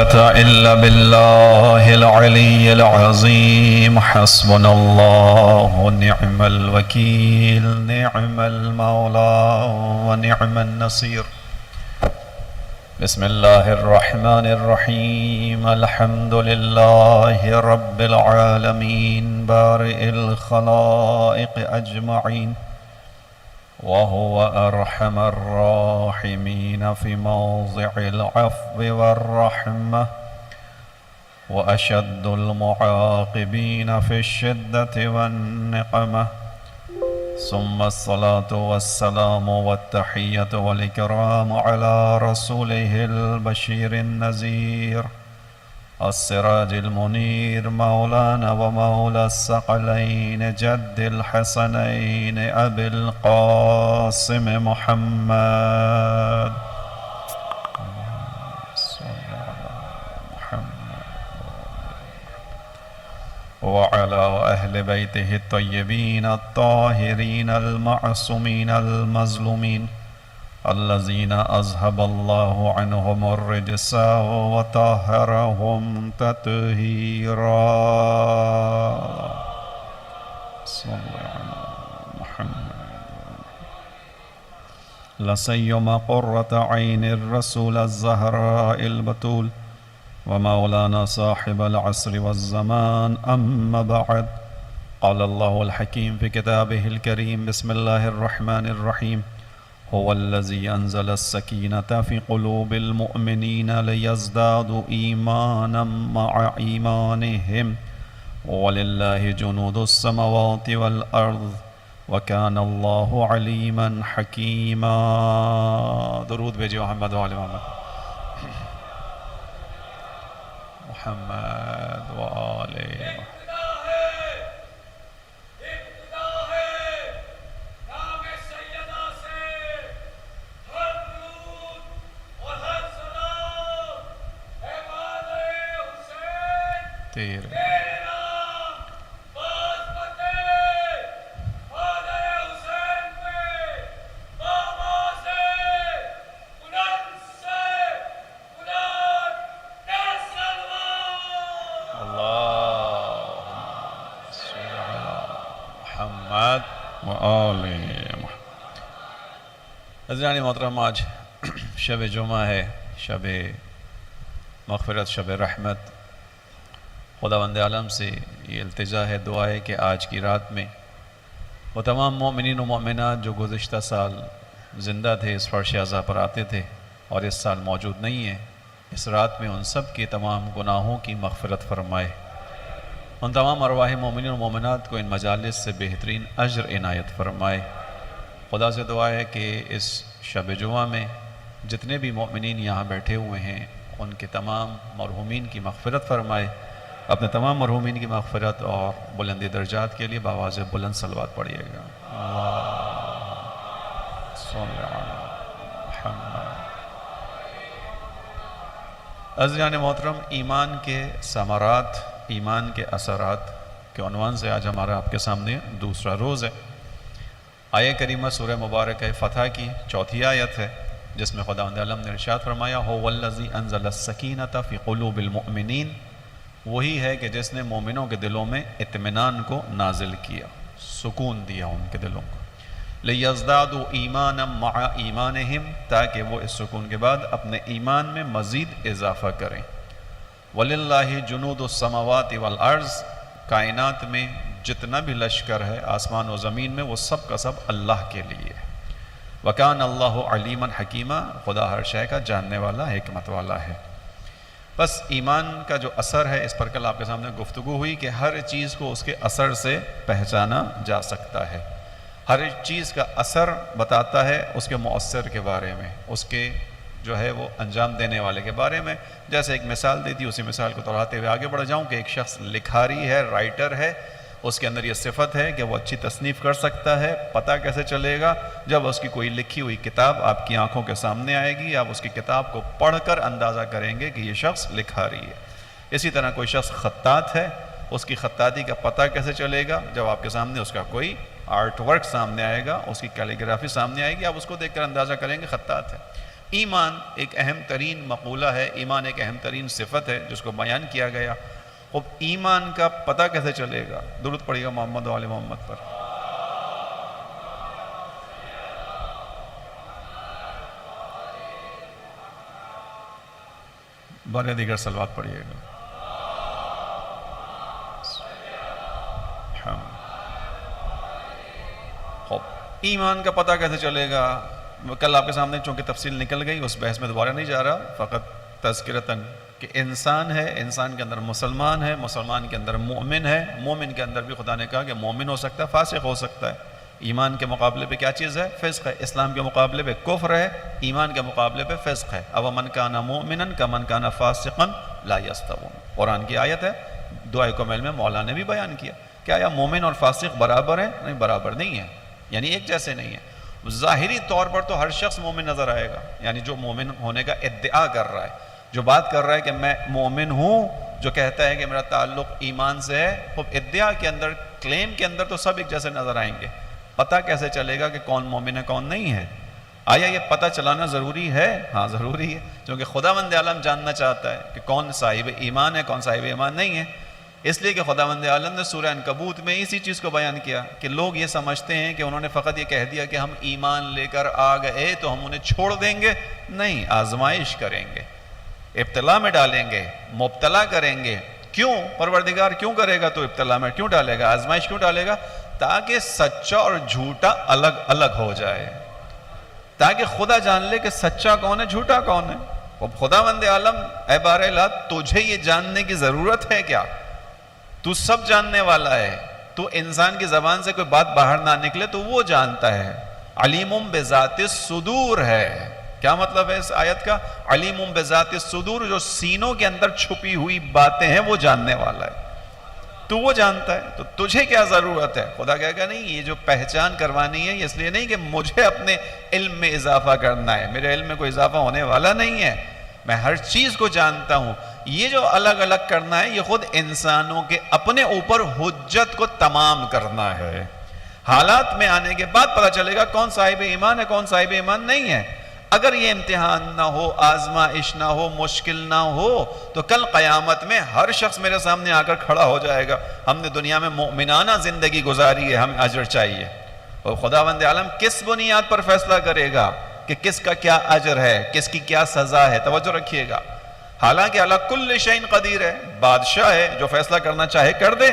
قوة إلا بالله العلي العظيم. حسبنا الله ونعم الوكيل، نعم المولى ونعم النصير. بسم الله الرحمن الرحيم. الحمد لله رب العالمين بارئ الخلائق أجمعين، وهو أرحم الراحمين في موضع العفو والرحمة، وأشد المعاقبين في الشدة والنقمة. ثم الصلاة والسلام والتحية والإكرام على رسوله البشير النذير السراج المنير، مولانا ومولى الثقلين جد الحسنين أبي القاسم محمد وعلى أهل بيته الطيبين الطاهرين المعصومين المظلومين الذين أذهب الله عنهم الرجس وطهرهم تطهيرا. صلى على محمد. لسيما قرة عين الرسول الزهراء البتول ومولانا صاحب العصر والزمان. أما بعد، قال الله الحكيم في كتابه الكريم: بسم الله الرحمن الرحيم. هو الذي أنزل السكينة في قلوب المؤمنين ليزدادوا إيمانا مع إيمانهم، ولله جنود السماوات والأرض وكان الله عليما حكيما. درود بھیجیے محمد و آل محمد. محمد و آل محمد. حضران محترم، آج شب جمعہ ہے، شب مغفرت، شب رحمت. خداوند عالم سے یہ التجا ہے، دعا ہے کہ آج کی رات میں وہ تمام مومنین و مومنات جو گزشتہ سال زندہ تھے، اس فرش عزا پر آتے تھے اور اس سال موجود نہیں ہیں، اس رات میں ان سب کے تمام گناہوں کی مغفرت فرمائے. ان تمام ارواح مومنین و مومنات کو ان مجالس سے بہترین اجر عنایت فرمائے. خدا سے دعا ہے کہ اس شب جمعہ میں جتنے بھی مومنین یہاں بیٹھے ہوئے ہیں ان کے تمام مرحومین کی مغفرت فرمائے. اپنے تمام مرحومین کی مغفرت اور بلندی درجات کے لیے بآواز بلند صلوات پڑھیے گا. صلی علی محمد. عزیزان محترم، ایمان کے ثمرات، ایمان کے اثرات کے عنوان سے آج ہمارا آپ کے سامنے دوسرا روز ہے. آیہ کریمہ سورہ مبارکہ فتح کی چوتھی آیت ہے، جس میں خداوند عالم نے ارشاد فرمایا: هو الذی انزل السکینۃ فی قلوب المؤمنین. وہی ہے کہ جس نے مومنوں کے دلوں میں اطمینان کو نازل کیا، سکون دیا ان کے دلوں کو. لیزدادوا ایمانا مع ایمانہم، تاکہ وہ اس سکون کے بعد اپنے ایمان میں مزید اضافہ کریں. وللہ جنود السماوات والارض. کائنات میں جتنا بھی لشکر ہے آسمان و زمین میں، وہ سب کا سب اللہ کے لیے ہے. وَكَانَ اللَّهُ عَلِيمًا حَكِيمًا. خدا ہر شے کا جاننے والا، حکمت والا ہے. بس ایمان کا جو اثر ہے، اس پر کل آپ کے سامنے گفتگو ہوئی کہ ہر چیز کو اس کے اثر سے پہچانا جا سکتا ہے. ہر چیز کا اثر بتاتا ہے اس کے مؤثر کے بارے میں، اس کے جو ہے وہ انجام دینے والے کے بارے میں. جیسے ایک مثال دی تھی، اسی مثال کو دہراتے ہوئے آگے بڑھ جاؤں کہ ایک شخص لکھاری ہے، رائٹر ہے، اس کے اندر یہ صفت ہے کہ وہ اچھی تصنیف کر سکتا ہے. پتہ کیسے چلے گا؟ جب اس کی کوئی لکھی ہوئی کتاب آپ کی آنکھوں کے سامنے آئے گی، آپ اس کی کتاب کو پڑھ کر اندازہ کریں گے کہ یہ شخص لکھاری ہے. اسی طرح کوئی شخص خطاط ہے، اس کی خطاطی کا پتہ کیسے چلے گا؟ جب آپ کے سامنے اس کا کوئی آرٹ ورک سامنے آئے گا، اس کی کیلیگرافی سامنے آئے گی، آپ اس کو دیکھ کر اندازہ کریں گے خطاط ہے. ایمان ایک اہم ترین مقولہ ہے، ایمان ایک اہم ترین صفت ہے جس کو بیان کیا گیا۔ اب ایمان کا پتہ کیسے چلے گا؟ درود پڑھیے گا محمد و آل محمد پر۔ بارے دیگر صلوات پڑھیے گا۔ ایمان کا پتہ کیسے چلے گا؟ کل آپ کے سامنے چونکہ تفصیل نکل گئی، اس بحث میں دوبارہ نہیں جا رہا، فقط تذکرتاً کہ انسان ہے، انسان کے اندر مسلمان ہے، مسلمان کے اندر مومن ہے، مومن کے اندر بھی خدا نے کہا کہ مومن ہو سکتا ہے، فاسق ہو سکتا ہے۔ ایمان کے مقابلے پہ کیا چیز ہے؟ فسق ہے۔ اسلام کے مقابلے پہ کفر ہے، ایمان کے مقابلے پہ فسق ہے۔ اومن کان مؤمنا کمن کان فاسقا لا یستوون، قرآن کی آیت ہے، دعائے کمیل میں مولا نے بھی بیان کیا کہ آیا مومن اور فاسق برابر ہیں؟ نہیں، برابر نہیں ہے، یعنی ایک جیسے نہیں ہے۔ ظاہری طور پر تو ہر شخص مومن نظر آئے گا، یعنی جو مومن ہونے کا ادعا کر رہا ہے، جو بات کر رہا ہے کہ میں مومن ہوں، جو کہتا ہے کہ میرا تعلق ایمان سے ہے، خب ادعا کے اندر، کلیم کے اندر تو سب ایک جیسے نظر آئیں گے۔ پتہ کیسے چلے گا کہ کون مومن ہے کون نہیں ہے؟ آیا یہ پتہ چلانا ضروری ہے؟ ہاں ضروری ہے، کیونکہ خداوند عالم جاننا چاہتا ہے کہ کون صاحب ایمان ہے کون صاحب ایمان نہیں ہے۔ اس لیے کہ خداوند عالم نے سورہ عنکبوت میں اسی چیز کو بیان کیا کہ لوگ یہ سمجھتے ہیں کہ انہوں نے فقط یہ کہہ دیا کہ ہم ایمان لے کر آ گئے تو ہم انہیں چھوڑ دیں گے، نہیں، آزمائش کریں گے، ابتلا میں ڈالیں گے، مبتلا کریں گے۔ کیوں؟ پروردگار کیوں کرے گا؟ تو ابتلا میں کیوں ڈالے گا، آزمائش کیوں ڈالے گا؟ تاکہ سچا اور جھوٹا الگ الگ ہو جائے، تاکہ خدا جان لے کہ سچا کون ہے جھوٹا کون ہے۔ اب خداوند عالم اے بار الہ، تجھے یہ جاننے کی ضرورت ہے کیا؟ تو سب جاننے والا ہے، تو انسان کی زبان سے کوئی بات باہر نہ نکلے تو وہ جانتا ہے۔ علیم بذات الصدور ہے۔ کیا مطلب ہے اس آیت کا؟ علیم بذات الصدور، جو سینوں کے اندر چھپی ہوئی باتیں ہیں وہ جاننے والا ہے، تو وہ جانتا ہے، تو تجھے کیا ضرورت ہے؟ خدا کہے گا نہیں، یہ جو پہچان کروانی ہے اس لیے نہیں کہ مجھے اپنے علم میں اضافہ کرنا ہے، میرے علم میں کوئی اضافہ ہونے والا نہیں ہے، میں ہر چیز کو جانتا ہوں۔ یہ جو الگ الگ کرنا ہے یہ خود انسانوں کے اپنے اوپر حجت کو تمام کرنا ہے۔ حالات میں آنے کے بعد پتہ چلے گا کون صاحب ایمان ہے کون صاحب ایمان نہیں ہے۔ اگر یہ امتحان نہ ہو، آزمائش نہ ہو، مشکل نہ ہو، تو کل قیامت میں ہر شخص میرے سامنے آ کر کھڑا ہو جائے گا، ہم نے دنیا میں مؤمنانہ زندگی گزاری ہے، ہمیں اجر چاہیے۔ اور خداوند عالم کس بنیاد پر فیصلہ کرے گا کہ کس کا کیا اجر ہے، کس کی کیا سزا ہے؟ توجہ رکھیے گا۔ حالانکہ علی کل شیء قدیر ہے، بادشاہ ہے، جو فیصلہ کرنا چاہے کر دے،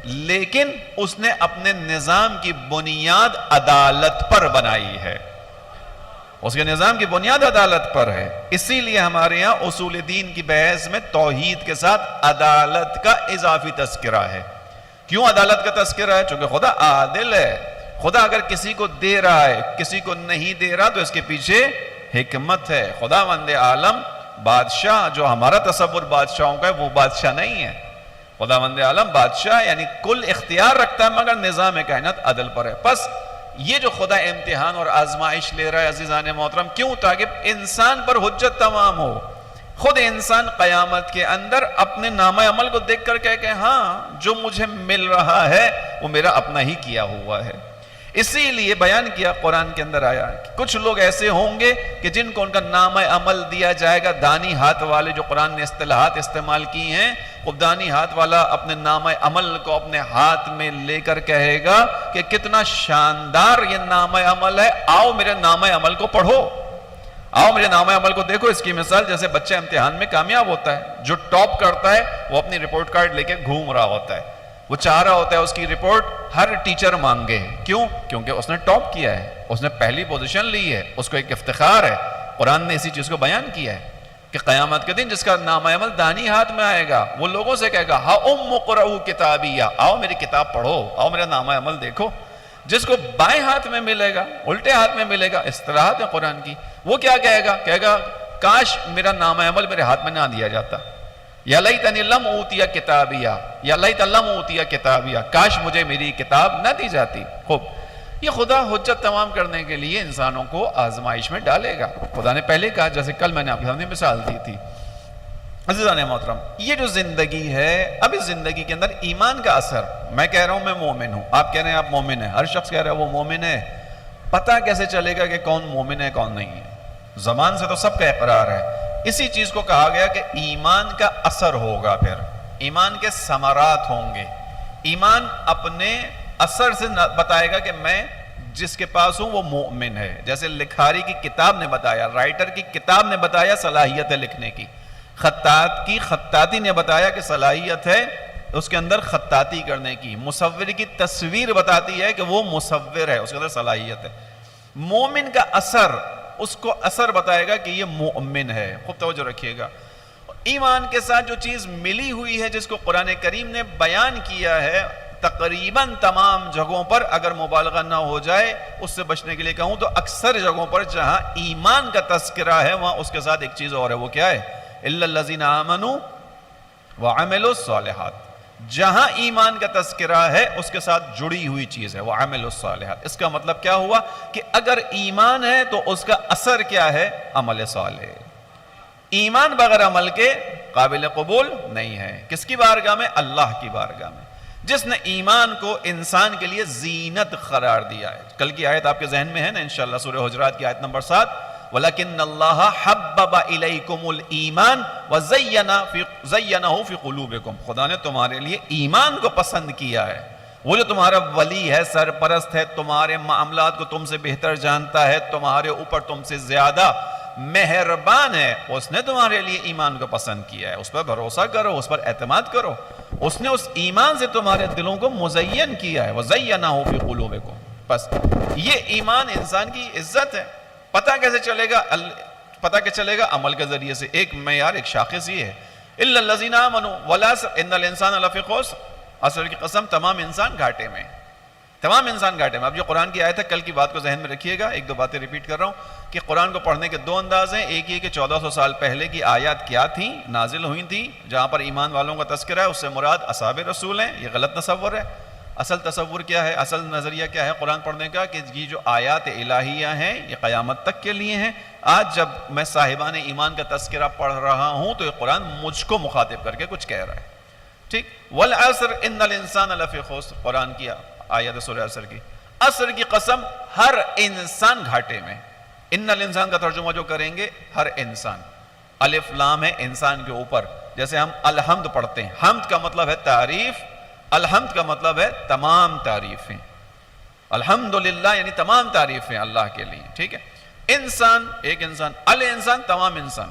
لیکن اس نے اپنے نظام کی بنیاد عدالت پر بنائی ہے، اس کے نظام کی بنیاد عدالت پر ہے۔ اسی لیے ہمارے یہاں اصول دین کی بحث میں توحید کے ساتھ عدالت کا اضافی تذکرہ ہے۔ کیوں عدالت کا تذکرہ ہے؟ چونکہ خدا عادل ہے، خدا اگر کسی کو دے رہا ہے کسی کو نہیں دے رہا تو اس کے پیچھے حکمت ہے۔ خداوند عالم بادشاہ، جو ہمارا تصور بادشاہوں کا ہے، وہ بادشاہ نہیں ہے۔ خداوند عالم بادشاہ یعنی کل اختیار رکھتا ہے، مگر نظام کائنات عدل پر ہے۔ پس یہ جو خدا امتحان اور آزمائش لے رہا ہے عزیزان محترم، کیوں؟ تاکہ انسان پر حجت تمام ہو۔ خود انسان قیامت کے اندر اپنے نامہ عمل کو دیکھ کر کہے کہ ہاں جو مجھے مل رہا ہے وہ میرا اپنا ہی کیا ہوا ہے۔ اسی لیے بیان کیا قرآن کے اندر آیا کہ کچھ لوگ ایسے ہوں گے کہ جن کو ان کا نامہ عمل دیا جائے گا، دانی ہاتھ والے، جو قرآن نے اصطلاحات استعمال کی ہیں، وہ دانی ہاتھ والا اپنے نامہ عمل کو اپنے ہاتھ میں لے کر کہے گا کہ کتنا شاندار یہ نامہ عمل ہے، آؤ میرے نامہ عمل کو پڑھو، آؤ میرے نامہ عمل کو دیکھو۔ اس کی مثال جیسے بچہ امتحان میں کامیاب ہوتا ہے، جو ٹاپ کرتا ہے وہ اپنی رپورٹ کارڈ لے کے گھوم رہا ہوتا ہے، وہ چاہ رہا ہوتا ہے اس کی رپورٹ ہر ٹیچر مانگے۔ کیوں؟ کیونکہ اس نے ٹاپ کیا ہے، اس نے پہلی پوزیشن لی ہے، اس کو ایک افتخار ہے۔ قرآن نے اسی چیز کو بیان کیا ہے کہ قیامت کے دن جس کا نامہ عمل دانی ہاتھ میں آئے گا، وہ لوگوں سے کہے گا ہاؤم اقرؤوا کتابیہ، آؤ میری کتاب پڑھو، آؤ میرا نامہ عمل دیکھو۔ جس کو بائیں ہاتھ میں ملے گا، الٹے ہاتھ میں ملے گا، اصطلاحات ہے قرآن کی، وہ کیا کہے گا؟ کہے گا کاش میرا نامہ عمل میرے ہاتھ میں نہ دیا جاتا، یا لیتنی لم اوتی کتابیہ، یا لیت لم اوتی کتابیہ، کاش مجھے میری کتاب نہ دی جاتی۔ خوب، یہ خدا حجت تمام کرنے کے لیے انسانوں کو آزمائش میں ڈالے گا۔ خدا نے پہلے کہا، جیسے کل میں نے آپ کے سامنے مثال دی تھی۔ عزیزان محترم، یہ جو زندگی ہے، اب اس زندگی کے اندر ایمان کا اثر، میں کہہ رہا ہوں میں مومن ہوں، آپ کہہ رہے ہیں آپ مومن ہیں، ہر شخص کہہ رہا ہے وہ مومن ہے، پتہ کیسے چلے گا کہ کون مومن ہے کون نہیں ہے؟ زبان سے تو سب کا اقرار ہے، اسی چیز کو کہا گیا کہ ایمان کا اثر ہوگا، پھر ایمان کے ثمرات ہوں گے۔ ایمان اپنے اثر سے بتائے گا کہ میں جس کے پاس ہوں وہ مومن ہے، جیسے لکھاری کی کتاب نے بتایا، رائٹر کی کتاب نے بتایا صلاحیت ہے لکھنے کی، خطاط کی خطاطی نے بتایا کہ صلاحیت ہے اس کے اندر خطاطی کرنے کی، مصور کی تصویر بتاتی ہے کہ وہ مصور ہے، اس کے اندر صلاحیت ہے۔ مومن کا اثر اس کو اثر بتائے گا کہ یہ مومن ہے۔ خوب توجہ رکھیے گا، ایمان کے ساتھ جو چیز ملی ہوئی ہے جس کو قرآن کریم نے بیان کیا ہے، تقریباً تمام جگہوں پر اگر مبالغہ نہ ہو جائے اس سے بچنے کے لیے کہوں تو اکثر جگہوں پر جہاں ایمان کا تذکرہ ہے وہاں اس کے ساتھ ایک چیز اور ہے، وہ کیا ہے؟ اِلَّا الَّذِينَ آمَنُوا وَعَمِلُوا الصَّالِحَاتِ۔ جہاں ایمان کا تذکرہ ہے اس کے ساتھ جڑی ہوئی چیز ہے وَعَمِلُوا الصَّالِحَاتِ۔ اس کا مطلب کیا ہوا کہ اگر ایمان ہے تو اس کا اثر کیا ہے؟ عمل صالح۔ ایمان بغیر عمل کے قابل قبول نہیں ہے۔ کس کی بارگاہ میں؟ اللہ کی بارگاہ میں، جس نے ایمان کو انسان کے لیے زینت قرار دیا ہے۔ کل کی آیت آپ کے ذہن میں ہے نا انشاءاللہ، سورہ حجرات کی آیت نمبر 7، وَلَكِنَّ اللَّهَ حَبَّبَ إِلَيْكُمُ الْإِيمَانَ وَزَيَّنَهُ فِي قُلُوبِكُمْ۔ خدا نے تمہارے لیے ایمان کو پسند کیا ہے۔ وہ جو تمہارا ولی ہے، سرپرست ہے، تمہارے معاملات کو تم سے بہتر جانتا ہے، تمہارے اوپر تم سے زیادہ مہربان ہے، اس نے تمہارے لیے ایمان کو پسند کیا ہے۔ اس پر بھروسہ کرو، اس پر اعتماد کرو۔ اس نے اس ایمان سے تمہارے دلوں کو مزین کیا ہے، وَزَيَّنَهُ فِي قُلُوبِكُمْ۔ بس یہ ایمان انسان کی عزت ہے۔ پتہ کیسے چلے گا؟ پتہ کہ چلے گا عمل کے ذریعے سے۔ ایک معیار، ایک شاخص یہ ہے، إِلَّا الَّذِينَ آمَنُوا وَالْعَصْرِ إِنَّ الْإِنسَانَ لَفِي خُسْرٍ۔ عصر کی قسم، تمام انسان گھاٹے میں، تمام انسان گھاٹے میں۔ اب جو قرآن کی آیت ہے، کل کی بات کو ذہن میں رکھیے گا، ایک دو باتیں ریپیٹ کر رہا ہوں کہ قرآن کو پڑھنے کے دو انداز ہیں۔ ایک یہ کہ 1400 سال پہلے کی آیات کیا تھیں، نازل ہوئی تھیں، جہاں پر ایمان والوں کا تذکرہ ہے، اس سے مراد اصحاب رسول ہیں، یہ غلط تصور ہے۔ اصل تصور کیا ہے، اصل نظریہ کیا ہے قرآن پڑھنے کا، کہ یہ جو آیات الہیہ ہیں یہ قیامت تک کے لیے ہیں۔ آج جب میں صاحبان ایمان کا تذکرہ پڑھ رہا ہوں تو یہ قرآن مجھ کو مخاطب کر کے کچھ کہہ رہا ہے، ٹھیک۔ وَالْعَصْرِ إِنَّ الْإِنسَانَ لَفِي خُسْرٍ، قرآن کی آیت سورہ عصر کی۔ عصر کی قسم، ہر انسان گھاٹے میں۔ ان الانسان کا ترجمہ جو کریں گے، ہر انسان، الف لام ہے انسان کے اوپر۔ جیسے ہم الحمد پڑھتے ہیں، حمد کا مطلب ہے تعریف، الحمد کا مطلب ہے تمام تعریفیں، الحمدللہ یعنی تمام تعریفیں اللہ کے لیے، ٹھیک ہے۔ انسان، ایک انسان، الانسان تمام انسان،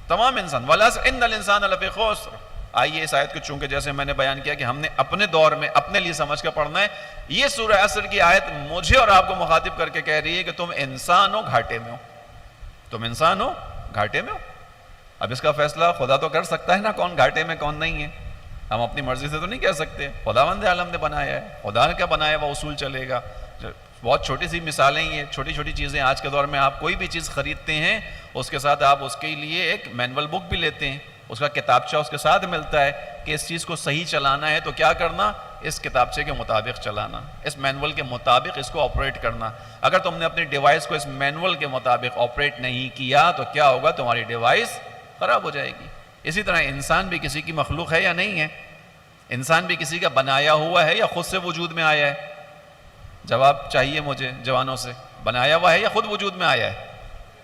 تمام انسان۔ وَالْعَصْرِ إِنَّ الْإِنسَانَ لَفِي خُسْرٍ۔ آئیے اس آیت کو چونکہ جیسے میں نے بیان کیا کہ ہم نے اپنے دور میں اپنے لیے سمجھ کر پڑھنا ہے، یہ سورہ عصر کی آیت مجھے اور آپ کو مخاطب کر کے کہہ رہی ہے کہ تم انسان ہو، گھاٹے میں ہو، تم انسان ہو، گھاٹے میں ہو۔ اب اس کا فیصلہ خدا تو کر سکتا ہے نا، کون گھاٹے میں کون نہیں ہے، ہم اپنی مرضی سے تو نہیں کہہ سکتے۔ خداوند عالم نے بنایا ہے، خدا کا بنایا وہ اصول چلے گا۔ بہت چھوٹی سی مثالیں، یہ چھوٹی چھوٹی چیزیں۔ آج کے دور میں آپ کوئی بھی چیز خریدتے ہیں، اس کے ساتھ آپ اس کے لیے ایک مینول بک بھی لیتے ہیں، اس کا کتابچہ اس کے ساتھ ملتا ہے کہ اس چیز کو صحیح چلانا ہے تو کیا کرنا، اس کتابچے کے مطابق چلانا، اس مینول کے مطابق اس کو آپریٹ کرنا۔ اگر تم نے اپنی ڈیوائس کو اس مینول کے مطابق آپریٹ نہیں کیا تو کیا ہوگا، تمہاری ڈیوائس خراب ہو جائے گی۔ اسی طرح انسان بھی کسی کی مخلوق ہے یا نہیں ہے؟ انسان بھی کسی کا بنایا ہوا ہے یا خود سے وجود میں آیا ہے؟ جواب چاہیے مجھے جوانوں سے، بنایا ہوا ہے یا خود وجود میں آیا ہے؟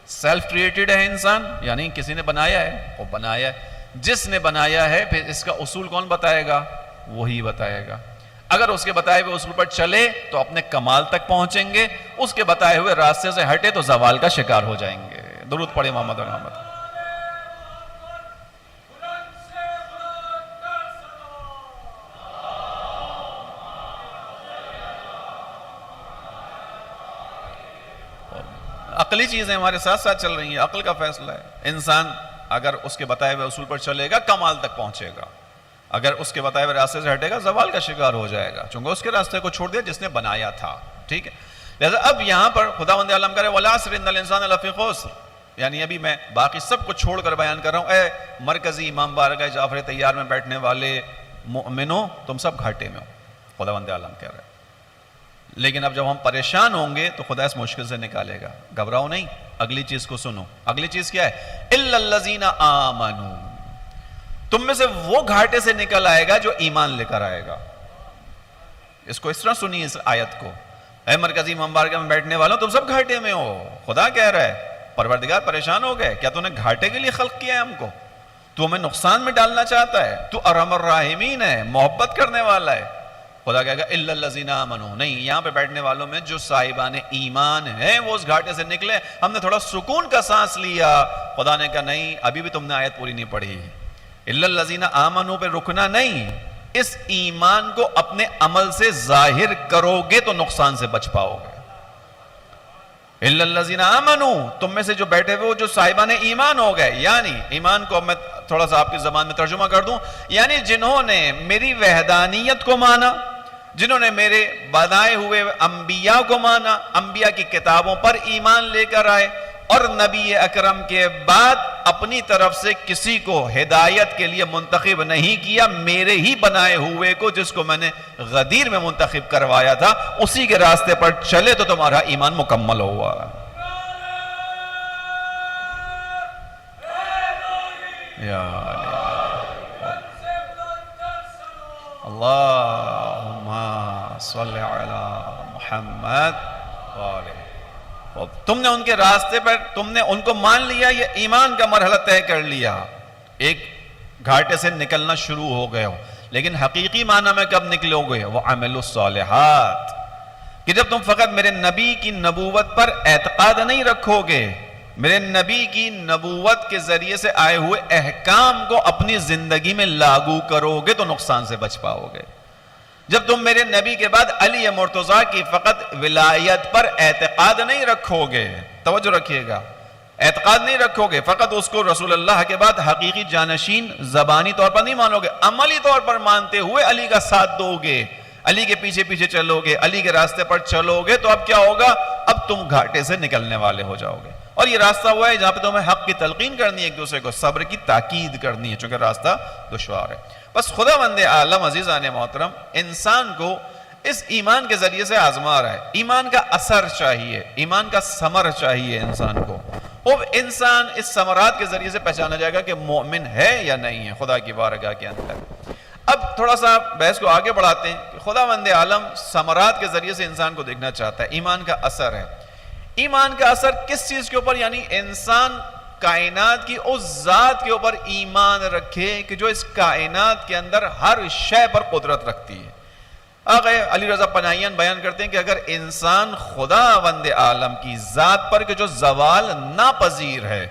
سیلف کریٹڈ ہے انسان یا نہیں؟ کسی نے بنایا ہے، وہ بنایا ہے۔ جس نے بنایا ہے پھر اس کا اصول کون بتائے گا؟ وہی بتائے گا۔ اگر اس کے بتائے ہوئے اصول پر چلے تو اپنے کمال تک پہنچیں گے، اس کے بتائے ہوئے راستے سے ہٹے تو زوال کا شکار ہو جائیں گے۔ درود پڑھے محمد و محمد۔ عقلی چیزیں ہمارے ساتھ ساتھ چل رہی ہیں، عقل کا فیصلہ ہے۔ انسان اگر اس کے بتائے ہوئے اصول پر چلے گا کمال تک پہنچے گا، اگر اس کے بتائے ہوئے راستے سے ہٹے گا زوال کا شکار ہو جائے گا، چونکہ اس کے راستے کو چھوڑ دیا جس نے بنایا تھا، ٹھیک ہے۔ لہذا اب یہاں پر خداوند عالم کہہ رہے وَالْعَصْرِ إِنَّ الْإِنسَانَ لَفِي خُسْرٍ، یعنی ابھی میں باقی سب کو چھوڑ کر بیان کر رہا ہوں، اے مرکزی امام بارگاہ جعفر طیار میں بیٹھنے والے مومنوں، تم سب گھاٹے میں ہو، خداوند عالم کہہ رہے ہیں۔ لیکن اب جب ہم پریشان ہوں گے تو خدا اس مشکل سے نکالے گا، گھبراؤ نہیں۔ اگلی چیز کو سنو، اگلی چیز کیا ہے؟ إِلَّا الَّذِينَ آمَنُوا، تم میں سے وہ گھاٹے سے نکل آئے گا جو ایمان لے کر آئے گا۔ اس کو اس طرح سنی اس آیت کو، اے مرکزی امام بارگاہ میں بیٹھنے والوں تم سب گھاٹے میں ہو، خدا کہہ رہا ہے پروردگار پریشان ہو گئے، کیا تو نے گھاٹے کے لیے خلق کیا ہے ہم کو؟ تو ہمیں نقصان میں ڈالنا چاہتا ہے؟ تو ارحم الراحمین ہے، محبت کرنے والا ہے۔ خدا کہے گا الا الذین آمنوا، نہیں، یہاں پہ بیٹھنے والوں میں جو صاحبان ایمان ہیں وہ اس گھاٹے سے نکلے، ہم نے تھوڑا سکون کا سانس لیا۔ خدا نے کہا نہیں، ابھی بھی تم نے آیت پوری نہیں پڑھی، الا الذین آمنوا پہ رکنا نہیں، اس ایمان کو اپنے عمل سے ظاہر کرو گے تو نقصان سے بچ پاؤ گے۔ الا الذین آمنوا، تم میں سے جو بیٹھے ہوئے وہ جو صاحبان ایمان ہو گئے، یعنی ایمان کو میں تھوڑا سا آپ کی زبان میں ترجمہ کر دوں، یعنی جنہوں نے میری وحدانیت کو مانا، جنہوں نے میرے بنائے ہوئے انبیاء کو مانا، انبیاء کی کتابوں پر ایمان لے کر آئے، اور نبی اکرم کے بعد اپنی طرف سے کسی کو ہدایت کے لیے منتخب نہیں کیا، میرے ہی بنائے ہوئے کو جس کو میں نے غدیر میں منتخب کروایا تھا اسی کے راستے پر چلے تو تمہارا ایمان مکمل ہوا۔ یا اللہم صلی علی محمد وآلہ۔ تم نے ان کے راستے پر، تم نے ان کو مان لیا، یہ ایمان کا مرحلہ طے کر لیا، ایک گھاٹے سے نکلنا شروع ہو گئے ہو، لیکن حقیقی معنی میں کب نکلو گے؟ وَعَمِلُوا الصَّالِحَاتِ، کہ جب تم فقط میرے نبی کی نبوت پر اعتقاد نہیں رکھو گے، میرے نبی کی نبوت کے ذریعے سے آئے ہوئے احکام کو اپنی زندگی میں لاگو کرو گے تو نقصان سے بچ پاؤ گے۔ جب تم میرے نبی کے بعد علی مرتضیٰ کی فقط ولایت پر اعتقاد نہیں رکھو گے، توجہ رکھیے گا، اعتقاد نہیں رکھو گے، فقط اس کو رسول اللہ کے بعد حقیقی جانشین زبانی طور پر نہیں مانو گے، عملی طور پر مانتے ہوئے علی کا ساتھ دو گے، علی کے پیچھے پیچھے چلو گے، علی کے راستے پر چلو گے، تو اب کیا ہوگا؟ اب تم گھاٹے سے نکلنے والے ہو جاؤ گے۔ اور یہ راستہ ہوا ہے جہاں پہ تمہیں حق کی تلقین کرنی ہے، ایک دوسرے کو صبر کی تاکید کرنی ہے، چونکہ راستہ دشوار ہے۔ بس خداوند عالم عزیزان محترم انسان کو اس ایمان کے ذریعے سے آزما رہا ہے، ایمان کا اثر چاہیے، ایمان کا ثمر چاہیے انسان کو، اب انسان اس ثمرات کے ذریعے سے پہچانا جائے گا کہ مومن ہے یا نہیں ہے خدا کی بارگاہ کے اندر۔ اب تھوڑا سا بحث کو آگے بڑھاتے ہیں کہ خداوند عالم ثمرات کے ذریعے سے انسان کو دیکھنا چاہتا ہے، ایمان کا اثر ہے۔ ایمان کا اثر کس چیز کے اوپر؟ یعنی انسان کائنات کی اس ذات کے اوپر ایمان رکھے کہ جو اس کائنات کے اندر ہر شے پر قدرت رکھتی ہے۔ آقا علی رضا پناہیان بیان کرتے ہیں کہ اگر انسان خداوند عالم کی ذات پر کہ جو زوال ناپذیر ہے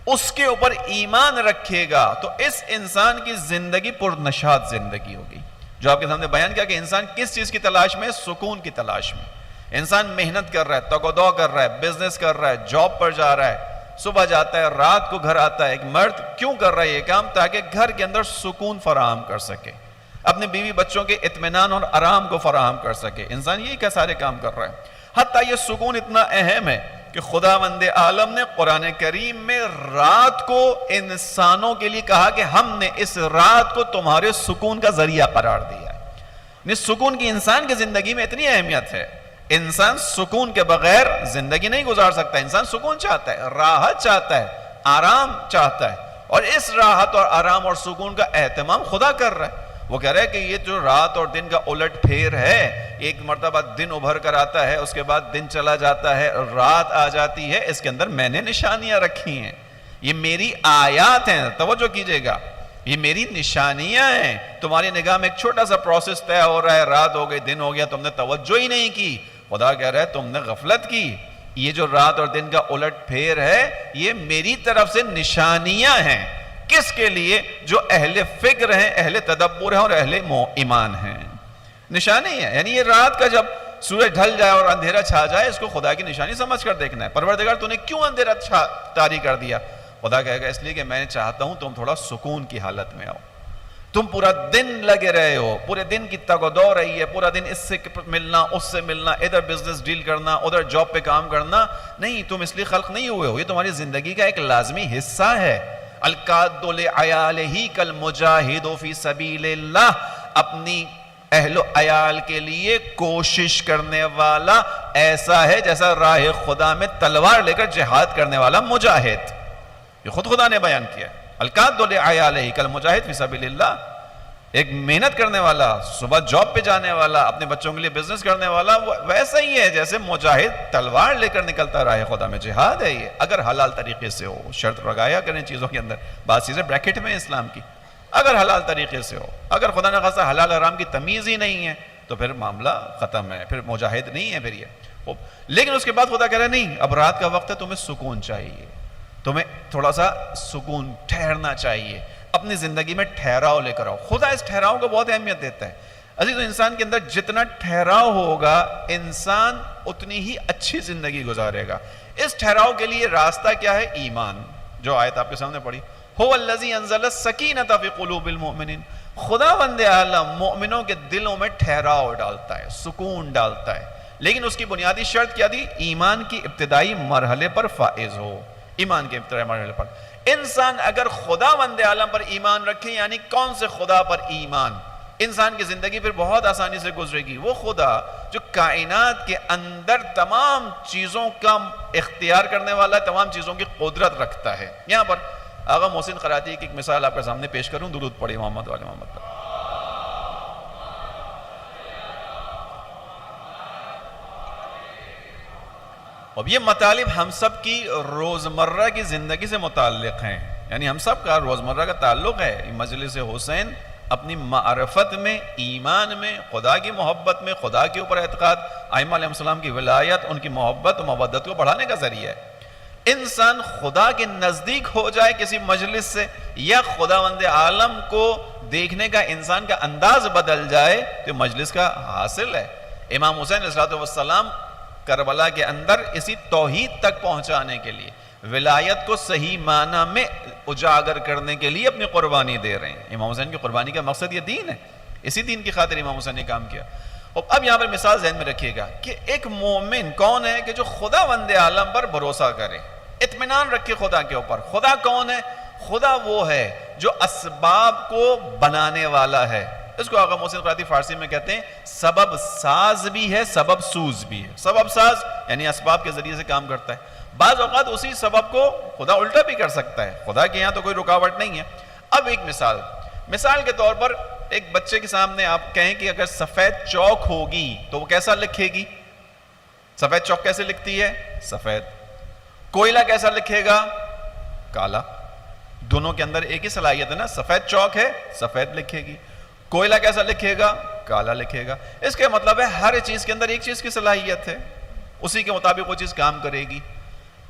اس کے اوپر ایمان رکھے گا تو اس انسان کی زندگی پرنشاط زندگی ہوگی۔ جو آپ کے سامنے بیان کیا کہ انسان کس چیز کی تلاش میں؟ سکون کی تلاش میں۔ انسان محنت کر رہا ہے، تگ و دو کر رہا ہے، بزنس کر رہا ہے، جاب پر جا رہا ہے، صبح جاتا ہے، رات کو گھر آتا ہے۔ ایک مرد کیوں کر رہا ہے یہ کام؟ تاکہ گھر کے اندر سکون فراہم کر سکے، اپنے بیوی بچوں کے اطمینان اور آرام کو فراہم کر سکے۔ انسان یہی کا سارے کام کر رہا ہے۔ حتیٰ یہ سکون اتنا اہم ہے کہ خداوند عالم نے قرآن کریم میں رات کو انسانوں کے لیے کہا کہ ہم نے اس رات کو تمہارے سکون کا ذریعہ قرار دیا ہے۔ سکون کی انسان کی زندگی میں اتنی اہمیت ہے، انسان سکون کے بغیر زندگی نہیں گزار سکتا۔ انسان سکون چاہتا ہے، راحت چاہتا ہے، آرام چاہتا ہے، اور اس راحت اور آرام اور سکون کا اہتمام خدا کر رہا ہے۔ وہ کہہ رہا ہے کہ یہ جو رات اور دن کا الٹ پھیر ہے، ایک مرتبہ دن ابھر کر آتا ہے، اس کے بعد دن چلا جاتا ہے، رات آ جاتی ہے، اس کے اندر میں نے نشانیاں رکھی ہیں، یہ میری آیات ہیں، توجہ کیجئے گا، یہ میری نشانیاں ہیں۔ تمہاری نگاہ میں ایک چھوٹا سا پروسیس طے ہو رہا ہے، رات ہو گئی، دن ہو گیا، تم نے توجہ ہی نہیں کی۔ خدا کہہ رہا ہے تم نے غفلت کی، یہ جو رات اور دن کا الٹ پھیر ہے یہ میری طرف سے نشانیاں ہیں۔ کس کے لیے؟ جو اہل فکر ہیں، اہل تدبر ہیں اور اہل ایمان ہیں۔ نشانی ہے، یعنی یہ رات کا جب سورج ڈھل جائے اور اندھیرا چھا جائے اس کو خدا کی نشانی سمجھ کر دیکھنا ہے۔ پروردگار تو نے کیوں اندھیرا طاری کر دیا؟ خدا کہے گا اس لیے کہ میں چاہتا ہوں تم تھوڑا سکون کی حالت میں آؤ۔ تم پورا دن لگے رہے ہو، پورے دن کی تگ و دو رہی ہے، پورا دن اس سے ملنا، اس سے ملنا، ادھر بزنس ڈیل کرنا، ادھر جاب پہ کام کرنا۔ نہیں، تم اس لیے خلق نہیں ہوئے ہو، یہ تمہاری زندگی کا ایک لازمی حصہ ہے۔ القاد لعیالہ کالمجاہد فی سبیل اللہ، اپنی اہل و عیال کے لیے کوشش کرنے والا ایسا ہے جیسا راہ خدا میں تلوار لے کر جہاد کرنے والا مجاہد۔ یہ خود خدا نے بیان کیا ہے، القاد لعیالہ کالمجاہد فی سبیل اللہ۔ ایک محنت کرنے والا، صبح جاب پہ جانے والا، اپنے بچوں کے لیے بزنس کرنے والا، وہ ویسا ہی ہے جیسے مجاہد تلوار لے کر نکلتا راہ خدا میں. جہاد ہے یہ، اگر حلال طریقے سے ہو. شرط لگایا کریں چیزوں کے اندر، بعض چیزیں بریکٹ میں اسلام کی، اگر حلال طریقے سے ہو. اگر خدا نہ خاصا حلال حرام کی تمیز ہی نہیں ہے تو پھر معاملہ ختم ہے، پھر مجاہد نہیں ہے پھر یہ. لیکن اس کے بعد خدا کہہ رہا ہے نہیں، اب رات کا وقت ہے، تمہیں سکون چاہیے، تمہیں تھوڑا سا سکون، ٹھہرنا چاہیے، اپنی زندگی میں ٹھہراؤ لے کر آؤ. خدا اس ٹھہراؤ کو بہت اہمیت دیتا ہے. عزیزو، انسان کے اندر جتنا ٹھہراؤ ہوگا انسان اتنی ہی اچھی زندگی گزارے گا. اس ٹھہراؤ کے لیے راستہ کیا ہے؟ ایمان. جو آیت آپ کے سامنے پڑھی، هو الذی انزل السکینۃ فی قلوب المؤمنین. خداوند عالم مومنوں کے دلوں میں ٹھہراؤ ڈالتا ہے، سکون ڈالتا ہے. لیکن اس کی بنیادی شرط کیا تھی؟ ایمان کی ابتدائی مرحلے پر فائز ہو. ایمان کے ابتدائی مرحلے پر انسان اگر خداوند عالم پر ایمان رکھے، یعنی کون سے خدا پر ایمان، انسان کی زندگی پھر بہت آسانی سے گزرے گی. وہ خدا جو کائنات کے اندر تمام چیزوں کا اختیار کرنے والا ہے، تمام چیزوں کی قدرت رکھتا ہے. یہاں پر آغا محسن قراتی کی ایک مثال آپ کے سامنے پیش کروں. درود پڑھیں محمد والے محمد پر. اب یہ مطالب ہم سب کی روزمرہ کی زندگی سے متعلق ہیں، یعنی ہم سب کا روزمرہ کا تعلق ہے. مجلس حسین اپنی معرفت میں، ایمان میں، خدا کی محبت میں، خدا کے اوپر اعتقاد، ائمہ علیہ السلام کی ولایت، ان کی محبت و مودت کو بڑھانے کا ذریعہ ہے. انسان خدا کے نزدیک ہو جائے کسی مجلس سے، یا خداوند عالم کو دیکھنے کا انسان کا انداز بدل جائے تو مجلس کا حاصل ہے. امام حسین علیہ السلام کربلا کے اندر اسی توحید تک پہنچانے کے لیے، ولایت کو صحیح معنی میں اجاگر کرنے کے لیے اپنی قربانی دے رہے ہیں. امام حسین کی قربانی کا مقصد یہ دین ہے، اسی دین کی خاطر امام حسین نے کام کیا. اور اب یہاں پر مثال ذہن میں رکھیے گا کہ ایک مومن کون ہے کہ جو خداوند عالم پر بھروسہ کرے، اطمینان رکھے خدا کے اوپر. خدا کون ہے؟ خدا وہ ہے جو اسباب کو بنانے والا ہے. اس کو آغا محسن قراتی فارسی میں کہتے ہیں سبب ساز بھی ہے، سبب سوز بھی ہے. سبب ساز یعنی اسباب کے ذریعے سے کام کرتا ہے. بعض اوقات اسی سبب کو خدا الٹا بھی کر سکتا ہے. خدا کے یہاں تو کوئی رکاوٹ نہیں ہے. اب ایک مثال کے طور پر ایک بچے کے سامنے آپ کہیں کہ اگر سفید چوک ہوگی تو وہ کیسا لکھے گی؟ سفید چوک کیسے لکھتی ہے؟ سفید. کوئلہ کیسا لکھے گا؟ کالا. دونوں کے اندر ایک ہی صلاحیت ہے نا، سفید چوک ہے سفید لکھے گی، کوئلہ کیسا لکھے گا؟ کالا لکھے گا. اس کے مطلب ہے ہر چیز کے اندر ایک چیز کی صلاحیت ہے، اسی کے مطابق وہ چیز کام کرے گی.